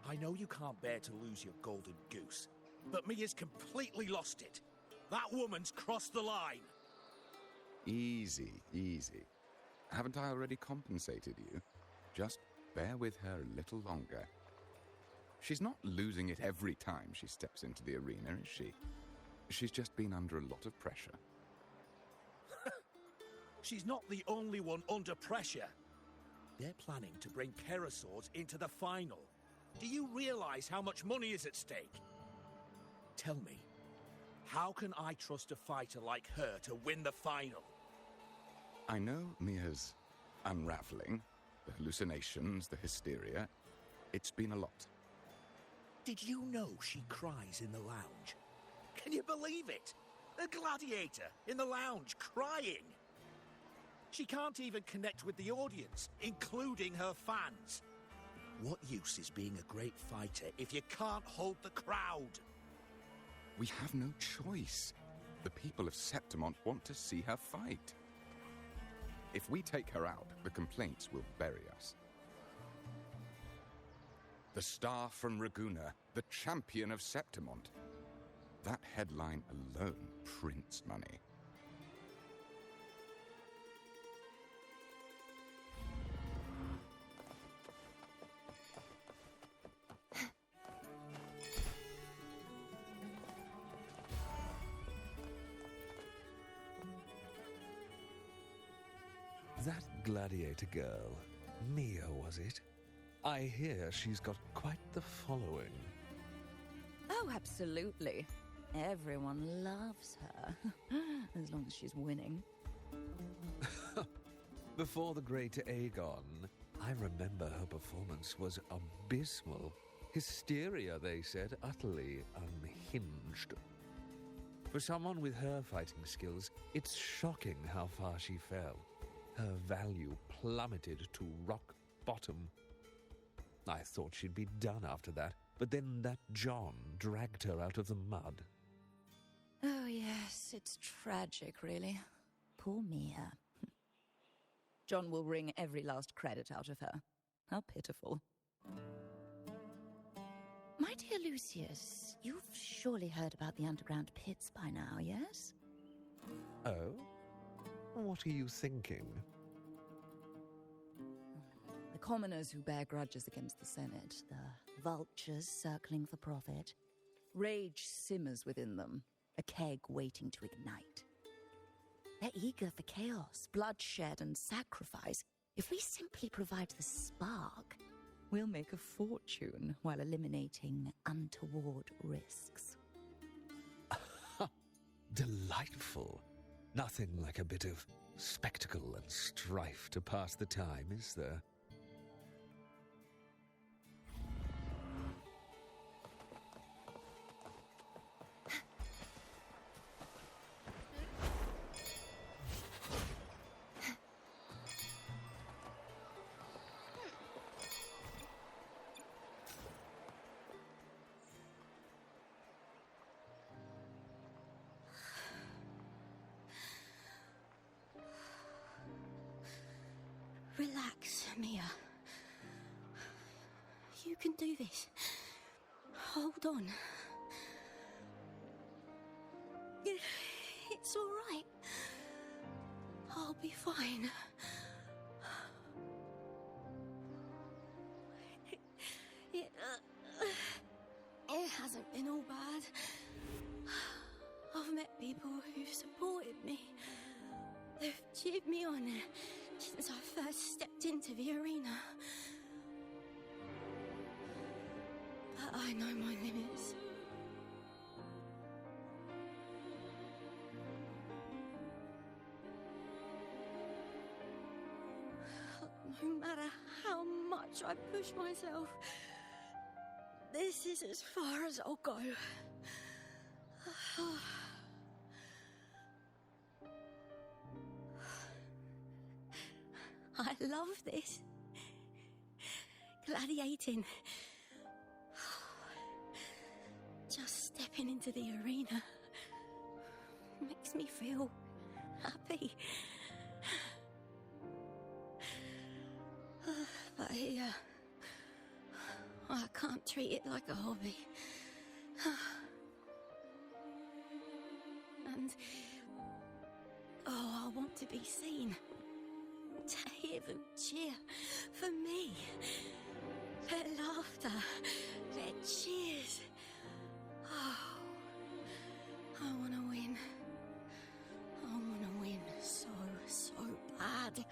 I know you can't bear to lose your golden goose, but Mia's completely lost it. That woman's crossed the line. Easy, easy. Haven't I already compensated you? Just bear with her a little longer. She's not losing it every time she steps into the arena, is she? She's just been under a lot of pressure. She's not the only one under pressure. They're planning to bring Keresaurs into the final. Do you realize how much money is at stake? Tell me, how can I trust a fighter like her to win the final? I know Mia's unraveling, the hallucinations, the hysteria. It's been a lot. Did you know she cries in the lounge? Can you believe it? A gladiator in the lounge crying. She can't even connect with the audience, including her fans. What use is being a great fighter if you can't hold the crowd? We have no choice. The people of Septimont want to see her fight. If we take her out, the complaints will bury us. The star from Raguna, the champion of Septimont. That headline alone prints money. That gladiator girl, Mia, was it? I hear she's got quite the following. Oh, absolutely. Everyone loves her, as long as she's winning. Before the great Aegon, I remember her performance was abysmal. Hysteria, they said, utterly unhinged. For someone with her fighting skills, it's shocking how far she fell. Her value plummeted to rock bottom. I thought she'd be done after that, but then that John dragged her out of the mud. Oh, yes, it's tragic, really. Poor Mia. John will wring every last credit out of her. How pitiful. My dear Lucius, you've surely heard about the underground pits by now, yes? Oh? What are you thinking? The commoners who bear grudges against the Senate, the vultures circling for profit. Rage simmers within them, a keg waiting to ignite. They're eager for chaos, bloodshed, and sacrifice. If we simply provide the spark, we'll make a fortune while eliminating untoward risks. Delightful. Nothing like a bit of spectacle and strife to pass the time, is there? Relax, Mia. You can do this. Hold on. It's all right. I'll be fine. It hasn't been all bad. I've met people who've supported me. They've cheered me on since I first stepped into the arena. But I know my limits. No matter how much I push myself, this is as far as I'll go. I love this. Gladiating. Just stepping into the arena makes me feel happy. But here, I can't treat it like a hobby. And, I want to be seen. To hear them cheer for me. Their laughter, their cheers. Oh, I want to win. I want to win so bad.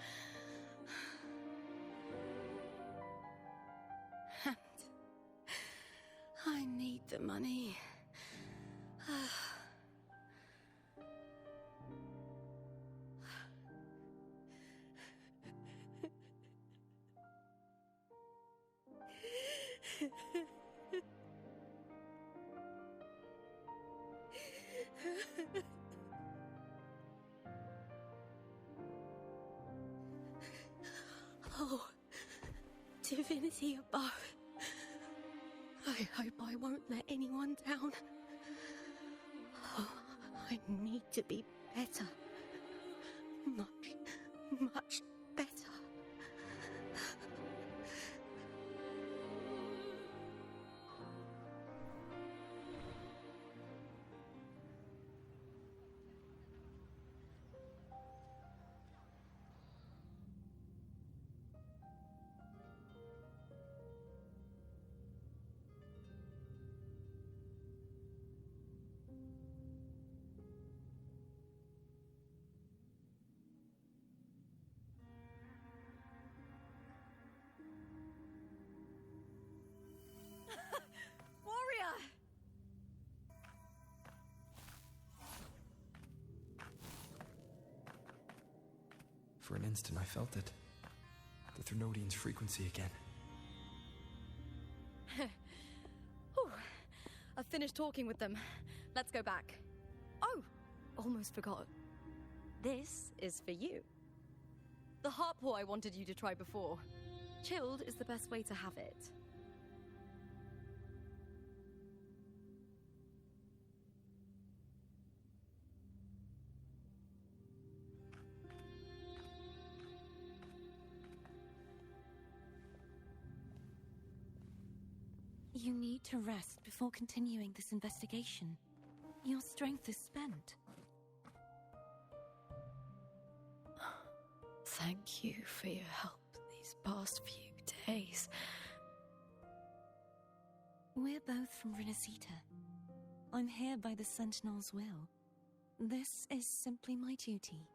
And I need the money. Oh, divinity above. I hope I won't let anyone down. Oh, I need to be better. Much, much better. Warrior! For an instant, I felt it. The Thrunodian's frequency again. Whew. I've finished talking with them. Let's go back. Oh, almost forgot. This is for you. The harpor I wanted you to try before. Chilled is the best way to have it. You need to rest before continuing this investigation. Your strength is spent. Thank you for your help these past few days. We're both from Renacita. I'm here by the Sentinel's will. This is simply my duty,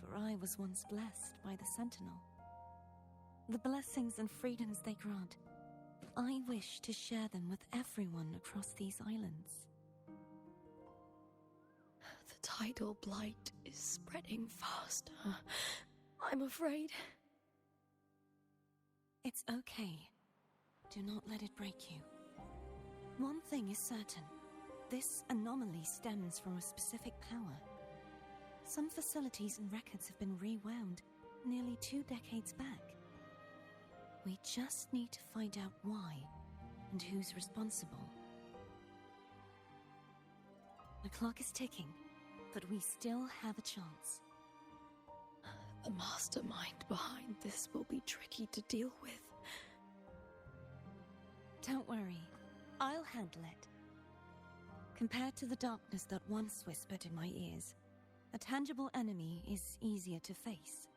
for I was once blessed by the Sentinel. The blessings and freedoms they grant, I wish to share them with everyone across these islands. The tidal blight is spreading faster. I'm afraid. It's okay. Do not let it break you. One thing is certain. This anomaly stems from a specific power. Some facilities and records have been rewound nearly 2 decades back. We just need to find out why and who's responsible. The clock is ticking, but we still have a chance. The mastermind behind this will be tricky to deal with. Don't worry, I'll handle it. Compared to the darkness that once whispered in my ears, a tangible enemy is easier to face.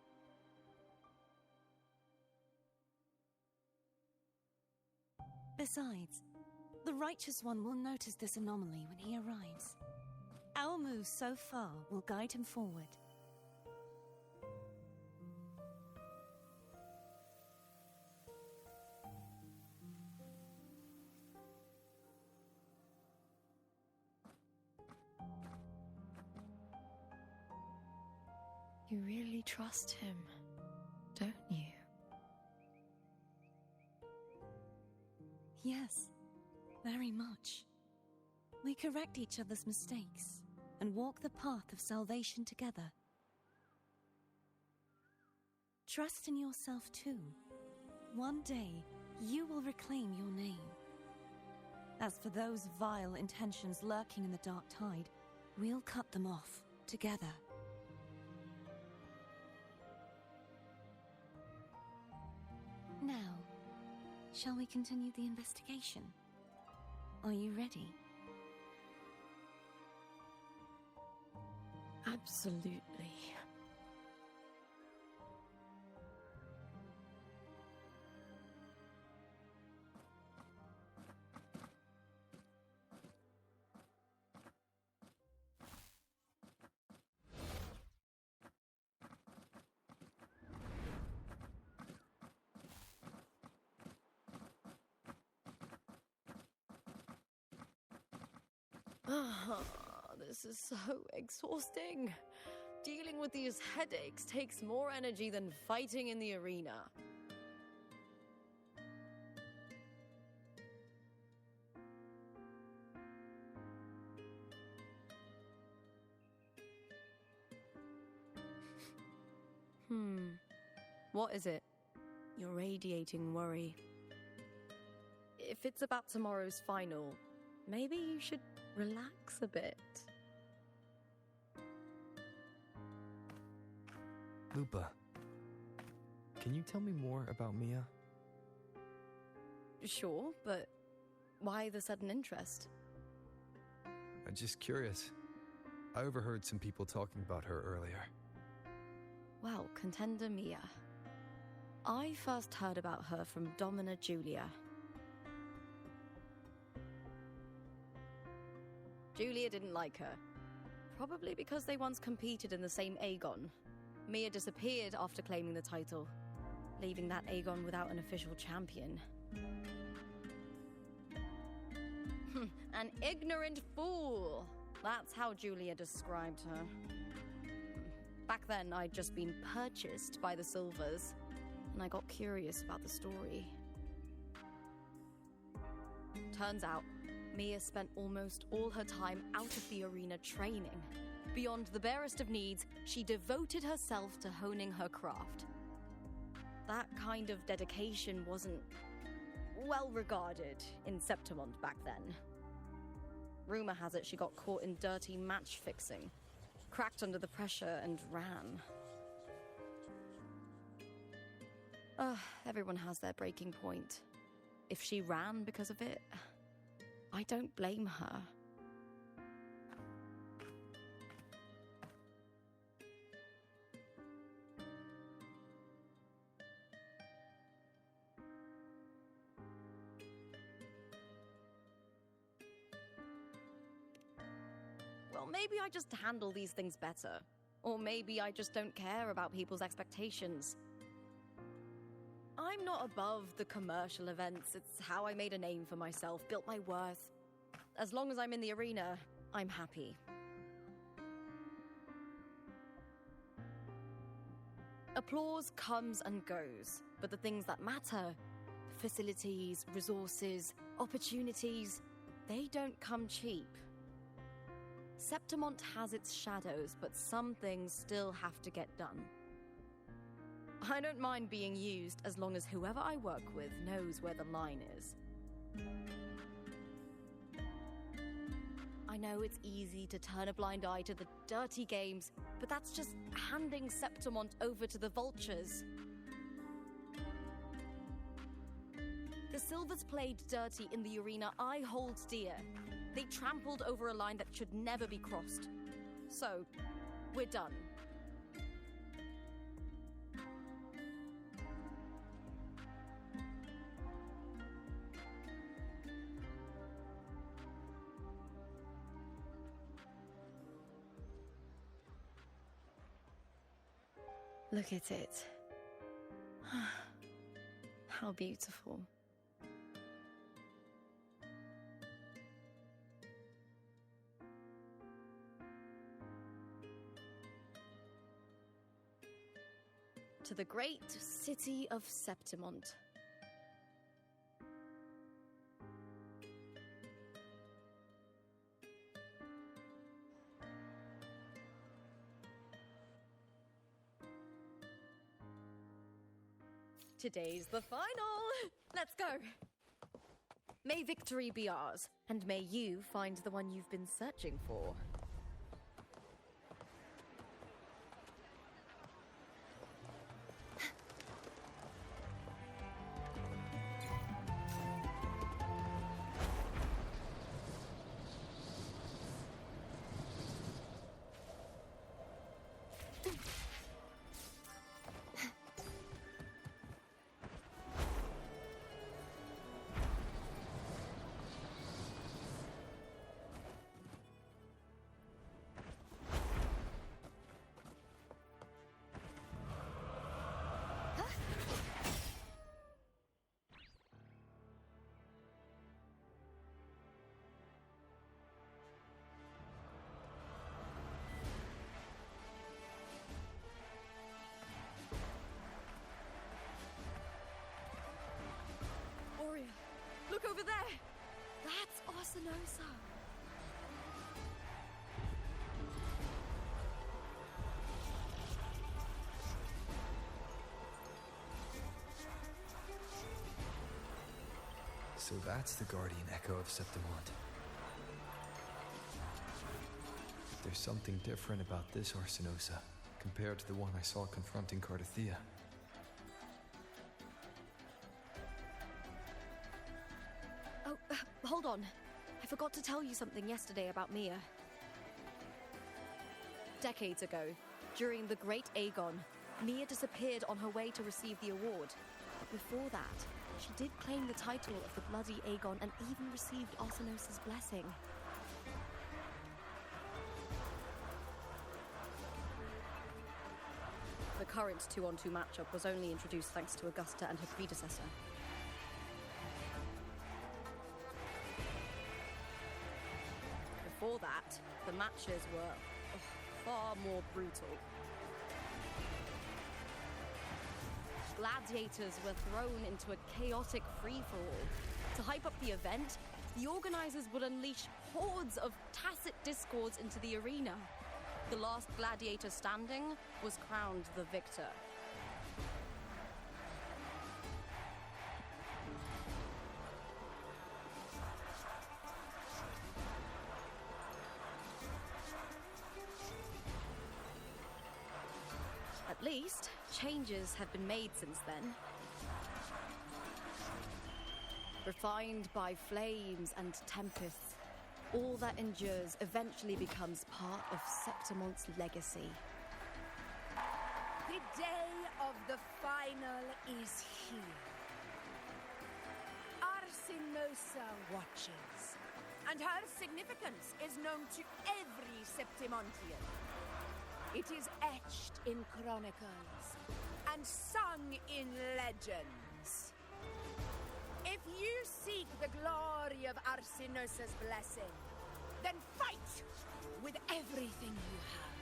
Besides, the Righteous One will notice this anomaly when he arrives. Our moves so far will guide him forward. You really trust him, don't you? Yes, very much. We correct each other's mistakes and walk the path of salvation together. Trust in yourself too. One day, you will reclaim your name. As for those vile intentions lurking in the dark tide, we'll cut them off together. Now, shall we continue the investigation? Are you ready? Absolutely. This is so exhausting. Dealing with these headaches takes more energy than fighting in the arena. What is it? You're radiating worry. If it's about tomorrow's final, maybe you should relax a bit. Lupa, can you tell me more about Mia? Sure, but why the sudden interest? I'm just curious. I overheard some people talking about her earlier. Well, contender Mia. I first heard about her from Domina Julia. Julia didn't like her. Probably because they once competed in the same Aegon. Mia disappeared after claiming the title, leaving that Aegon without an official champion. An ignorant fool! That's how Julia described her. Back then, I'd just been purchased by the Silvers, and I got curious about the story. Turns out, Mia spent almost all her time out of the arena training. Beyond the barest of needs, she devoted herself to honing her craft. That kind of dedication wasn't well regarded in Septimont back then. Rumor has it she got caught in dirty match fixing, cracked under the pressure, and ran. Everyone has their breaking point. If she ran because of it, I don't blame her. Well, maybe I just handle these things better. Or maybe I just don't care about people's expectations. I'm not above the commercial events. It's how I made a name for myself, built my worth. As long as I'm in the arena, I'm happy. Applause comes and goes, but the things that matter, facilities, resources, opportunities, they don't come cheap. Septimont has its shadows, but some things still have to get done. I don't mind being used as long as whoever I work with knows where the line is. I know it's easy to turn a blind eye to the dirty games, but that's just handing Septimont over to the vultures. The Silvers played dirty in the arena I hold dear. They trampled over a line that should never be crossed. So, we're done. Look at it. How beautiful. To the great city of Septimont. Today's the final! Let's go! May victory be ours, and may you find the one you've been searching for. Look over there! That's Arsinosa! So that's the guardian echo of Septimont. There's something different about this Arsinosa. compared to the one I saw confronting Cardathea. Oh, hold on. I forgot to tell you something yesterday about Mia. Decades ago, during the Great Aegon, Mia disappeared on her way to receive the award. But before that, she did claim the title of the Bloody Aegon and even received Arsenos' blessing. The current 2-on-2 matchup was only introduced thanks to Augusta and her predecessor. Before that, the matches were far more brutal. Gladiators were thrown into a chaotic free-for-all. To hype up the event, the organizers would unleash hordes of tacit discords into the arena. The last gladiator standing was crowned the victor. At least, changes have been made since then. Refined by flames and tempests, all that endures eventually becomes part of Septimon's legacy. The day of the final is here. Arsinosa watches, and her significance is known to every Septimontian. It is etched in chronicles and sung in legends. If you seek the glory of Arsinosa's blessing, then fight with everything you have.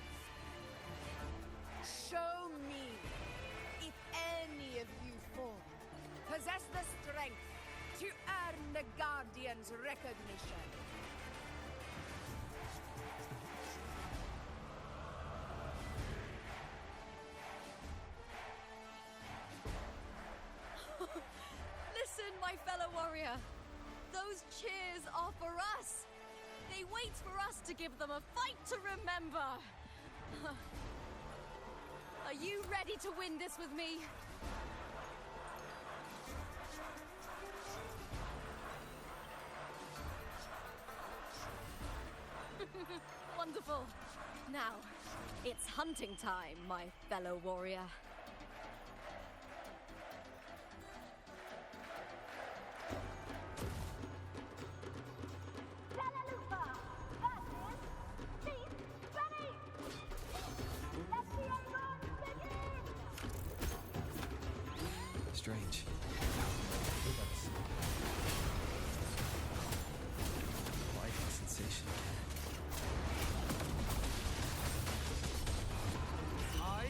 Show me if any of you four possess the strength to earn the Guardian's recognition. Listen, my fellow warrior. Those cheers are for us. They wait for us to give them a fight to remember. Are you ready to win this with me? Wonderful. Now, it's hunting time, my fellow warrior. Strange. Life sensation again. I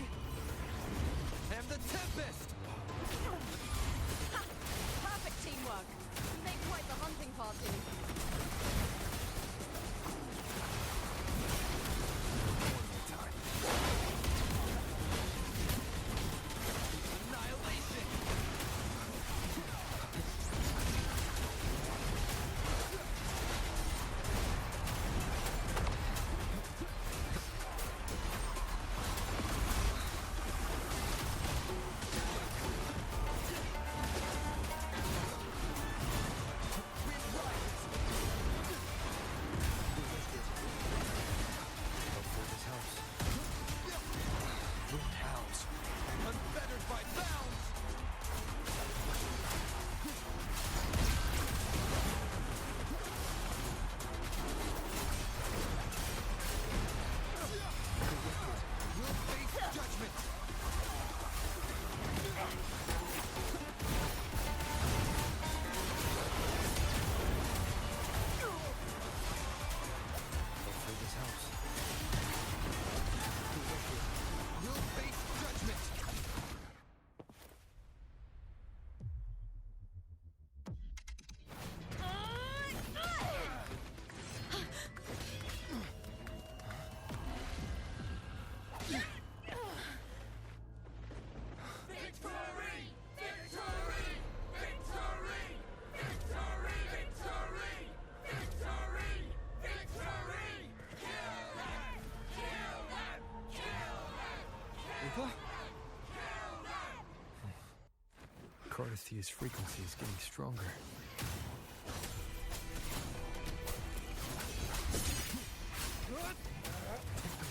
Aristea's frequency is getting stronger.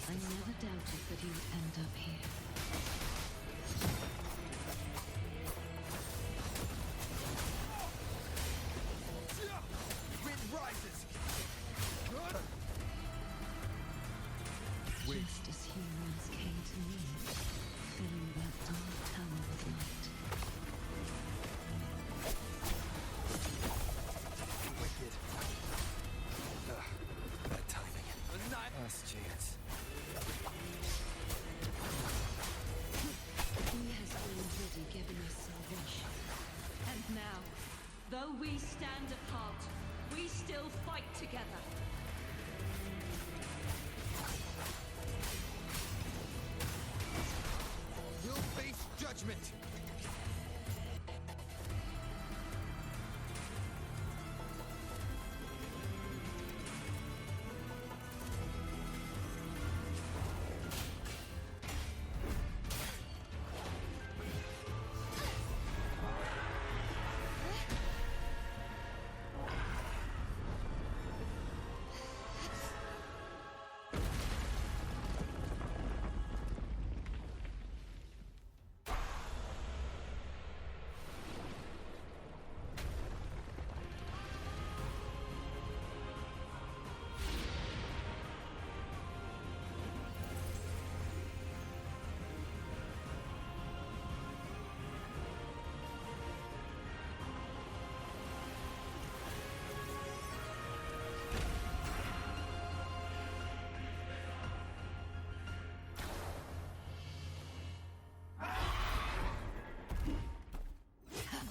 I never doubted that you'd end up here. Wind rises. Just as humans came to me, filling that dark tunnel with light. Wicked. Bad timing. Last chance. He has already given us salvation. And now, though we stand apart, we still fight together. We'll face judgment.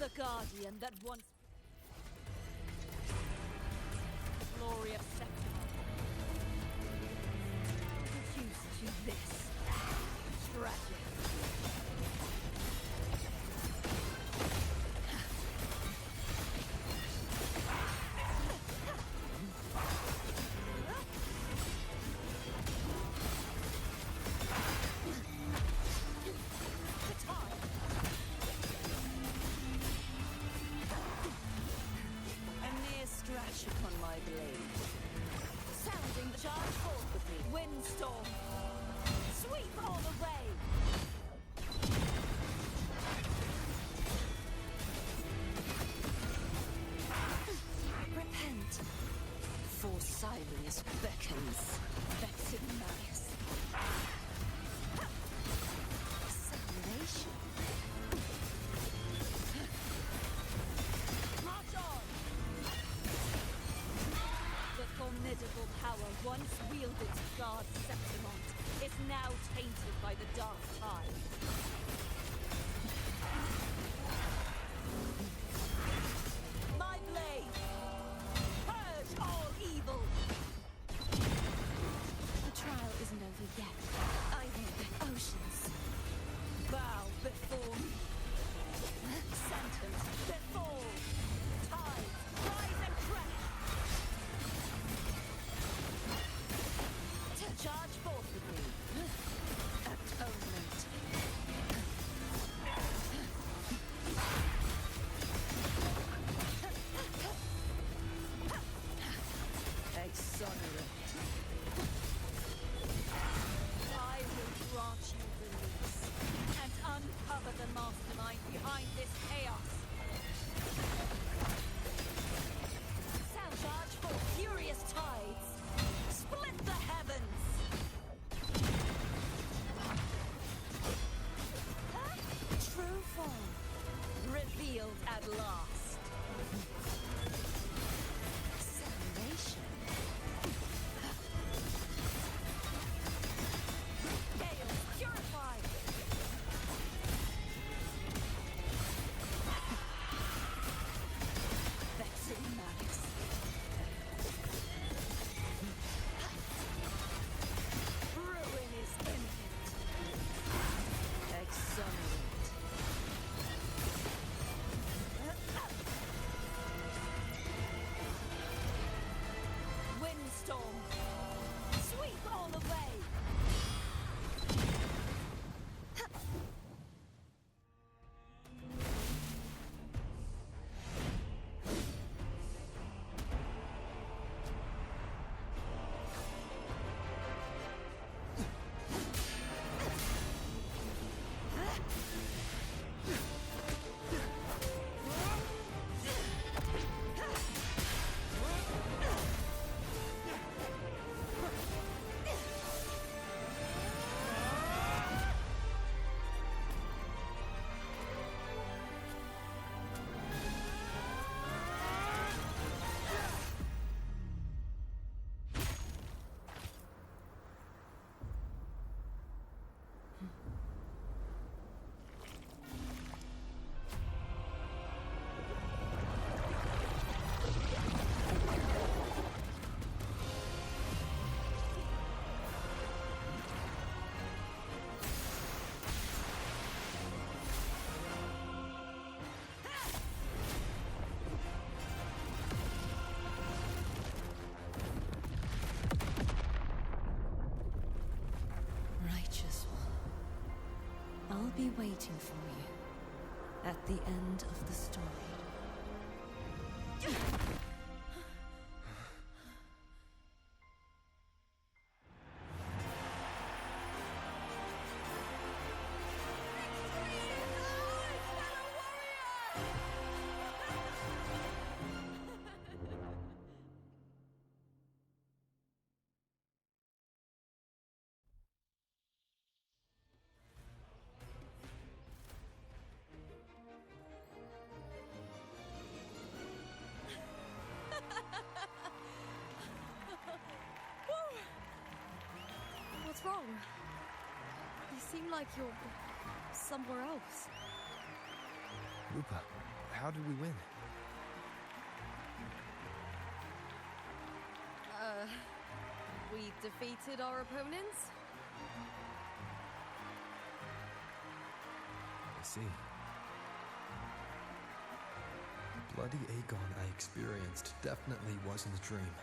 The Guardian that once... Glory of Septimon. Reduced to this. Tragic. Upon my blade. Sounding the charge forth with me. Windstorm. Sweep all away. Repent. For silence beckons. Vexing malice. Salvation. March on. The formidable power once wielded to guard Septimont is now tainted by the dark tide. My blade! Purge all evil! The trial isn't over yet. I hear the oceans bow before me. Sentence, then fall. Tides, rise and crash. Charge forth with me. Atonement. waiting for you at the end of the story. What's wrong? You seem like you're somewhere else. Lupa, how did we win? We defeated our opponents? I see. The bloody Aegon I experienced definitely wasn't a dream.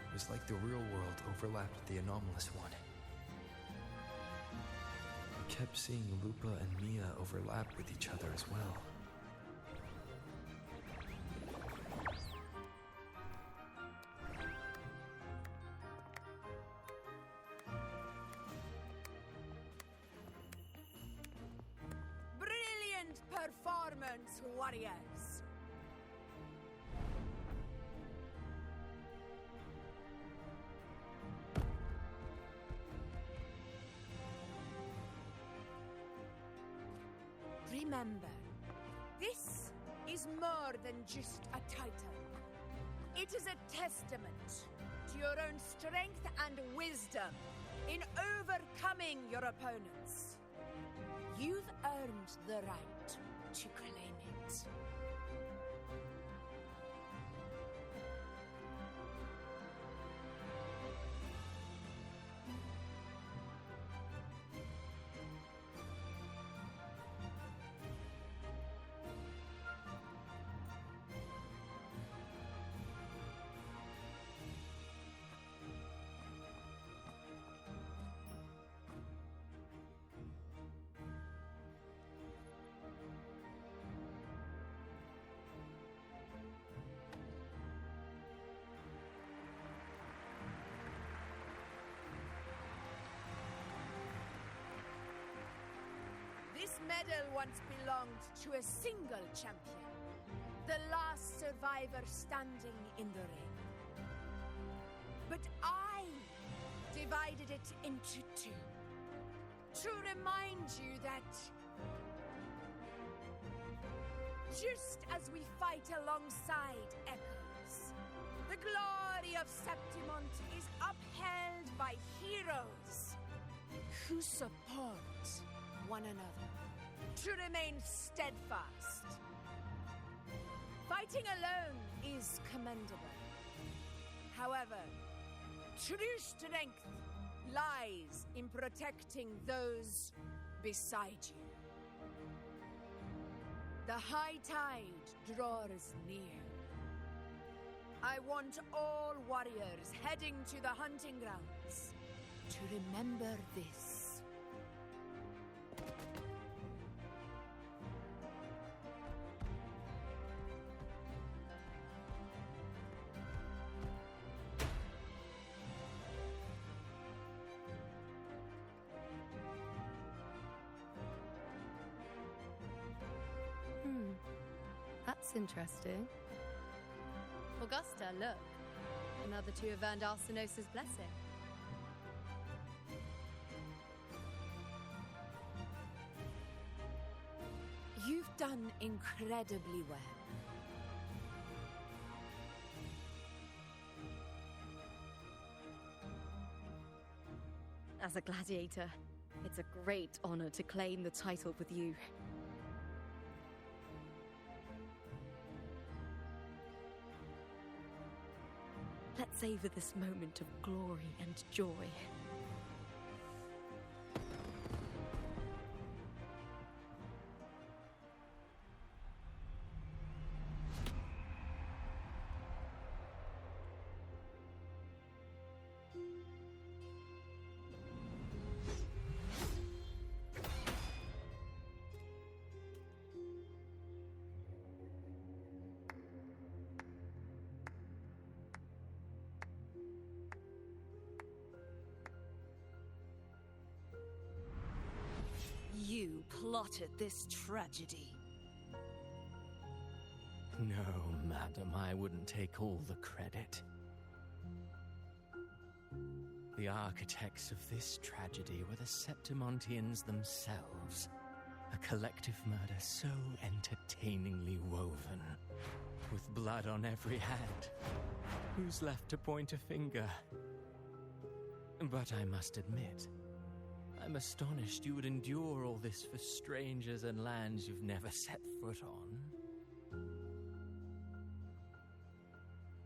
It was like the real world overlapped with the anomalous one. I kept seeing Lupa and Mia overlap with each other as well. Brilliant performance, warriors! Remember, this is more than just a title. It is a testament to your own strength and wisdom in overcoming your opponents. You've earned the right to claim it. This medal once belonged to a single champion, the last survivor standing in the ring. But I divided it into two, to remind you that just as we fight alongside echoes, the glory of Septimont is upheld by heroes who support one another, to remain steadfast. Fighting alone is commendable. However, true strength lies in protecting those beside you. The high tide draws near. I want all warriors heading to the hunting grounds to remember this. That's interesting. Augusta, look. Another two have earned Arsenos's blessing. You've done incredibly well. As a gladiator, it's a great honor to claim the title with you. Let's savor this moment of glory and joy. plotted this tragedy. No, madam, I wouldn't take all the credit. The architects of this tragedy were the Septimontians themselves. A collective murder so entertainingly woven, with blood on every hand. Who's left to point a finger? But I must admit, I'm astonished you would endure all this for strangers and lands you've never set foot on.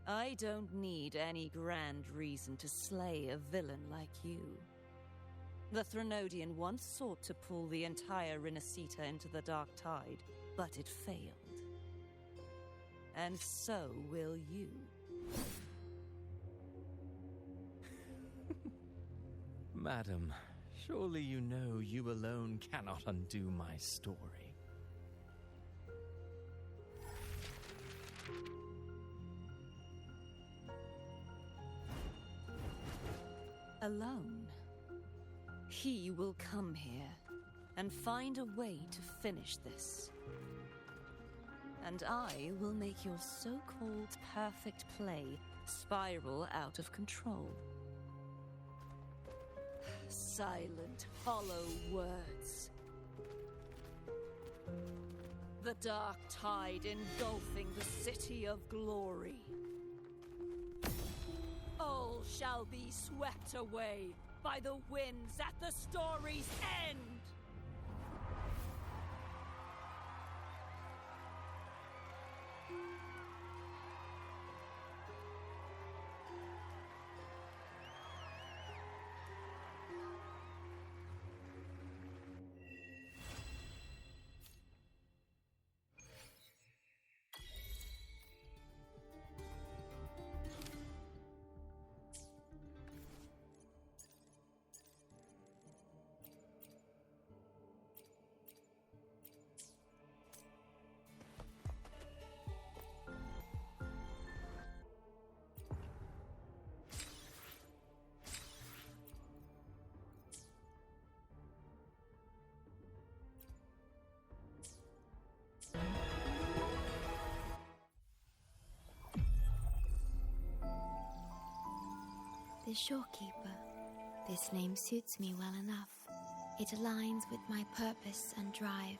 I don't need any grand reason to slay a villain like you. The Threnodian once sought to pull the entire Rinascita into the Dark Tide, but it failed. And so will you. Madam, surely you know you alone cannot undo my story. Alone. He will come here and find a way to finish this. And I will make your so-called perfect play spiral out of control. Silent, hollow words. The dark tide engulfing the city of glory. All shall be swept away by the winds at the story's end! The Shorekeeper. This name suits me well enough. It aligns with my purpose and drive.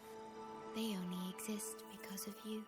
They only exist because of you.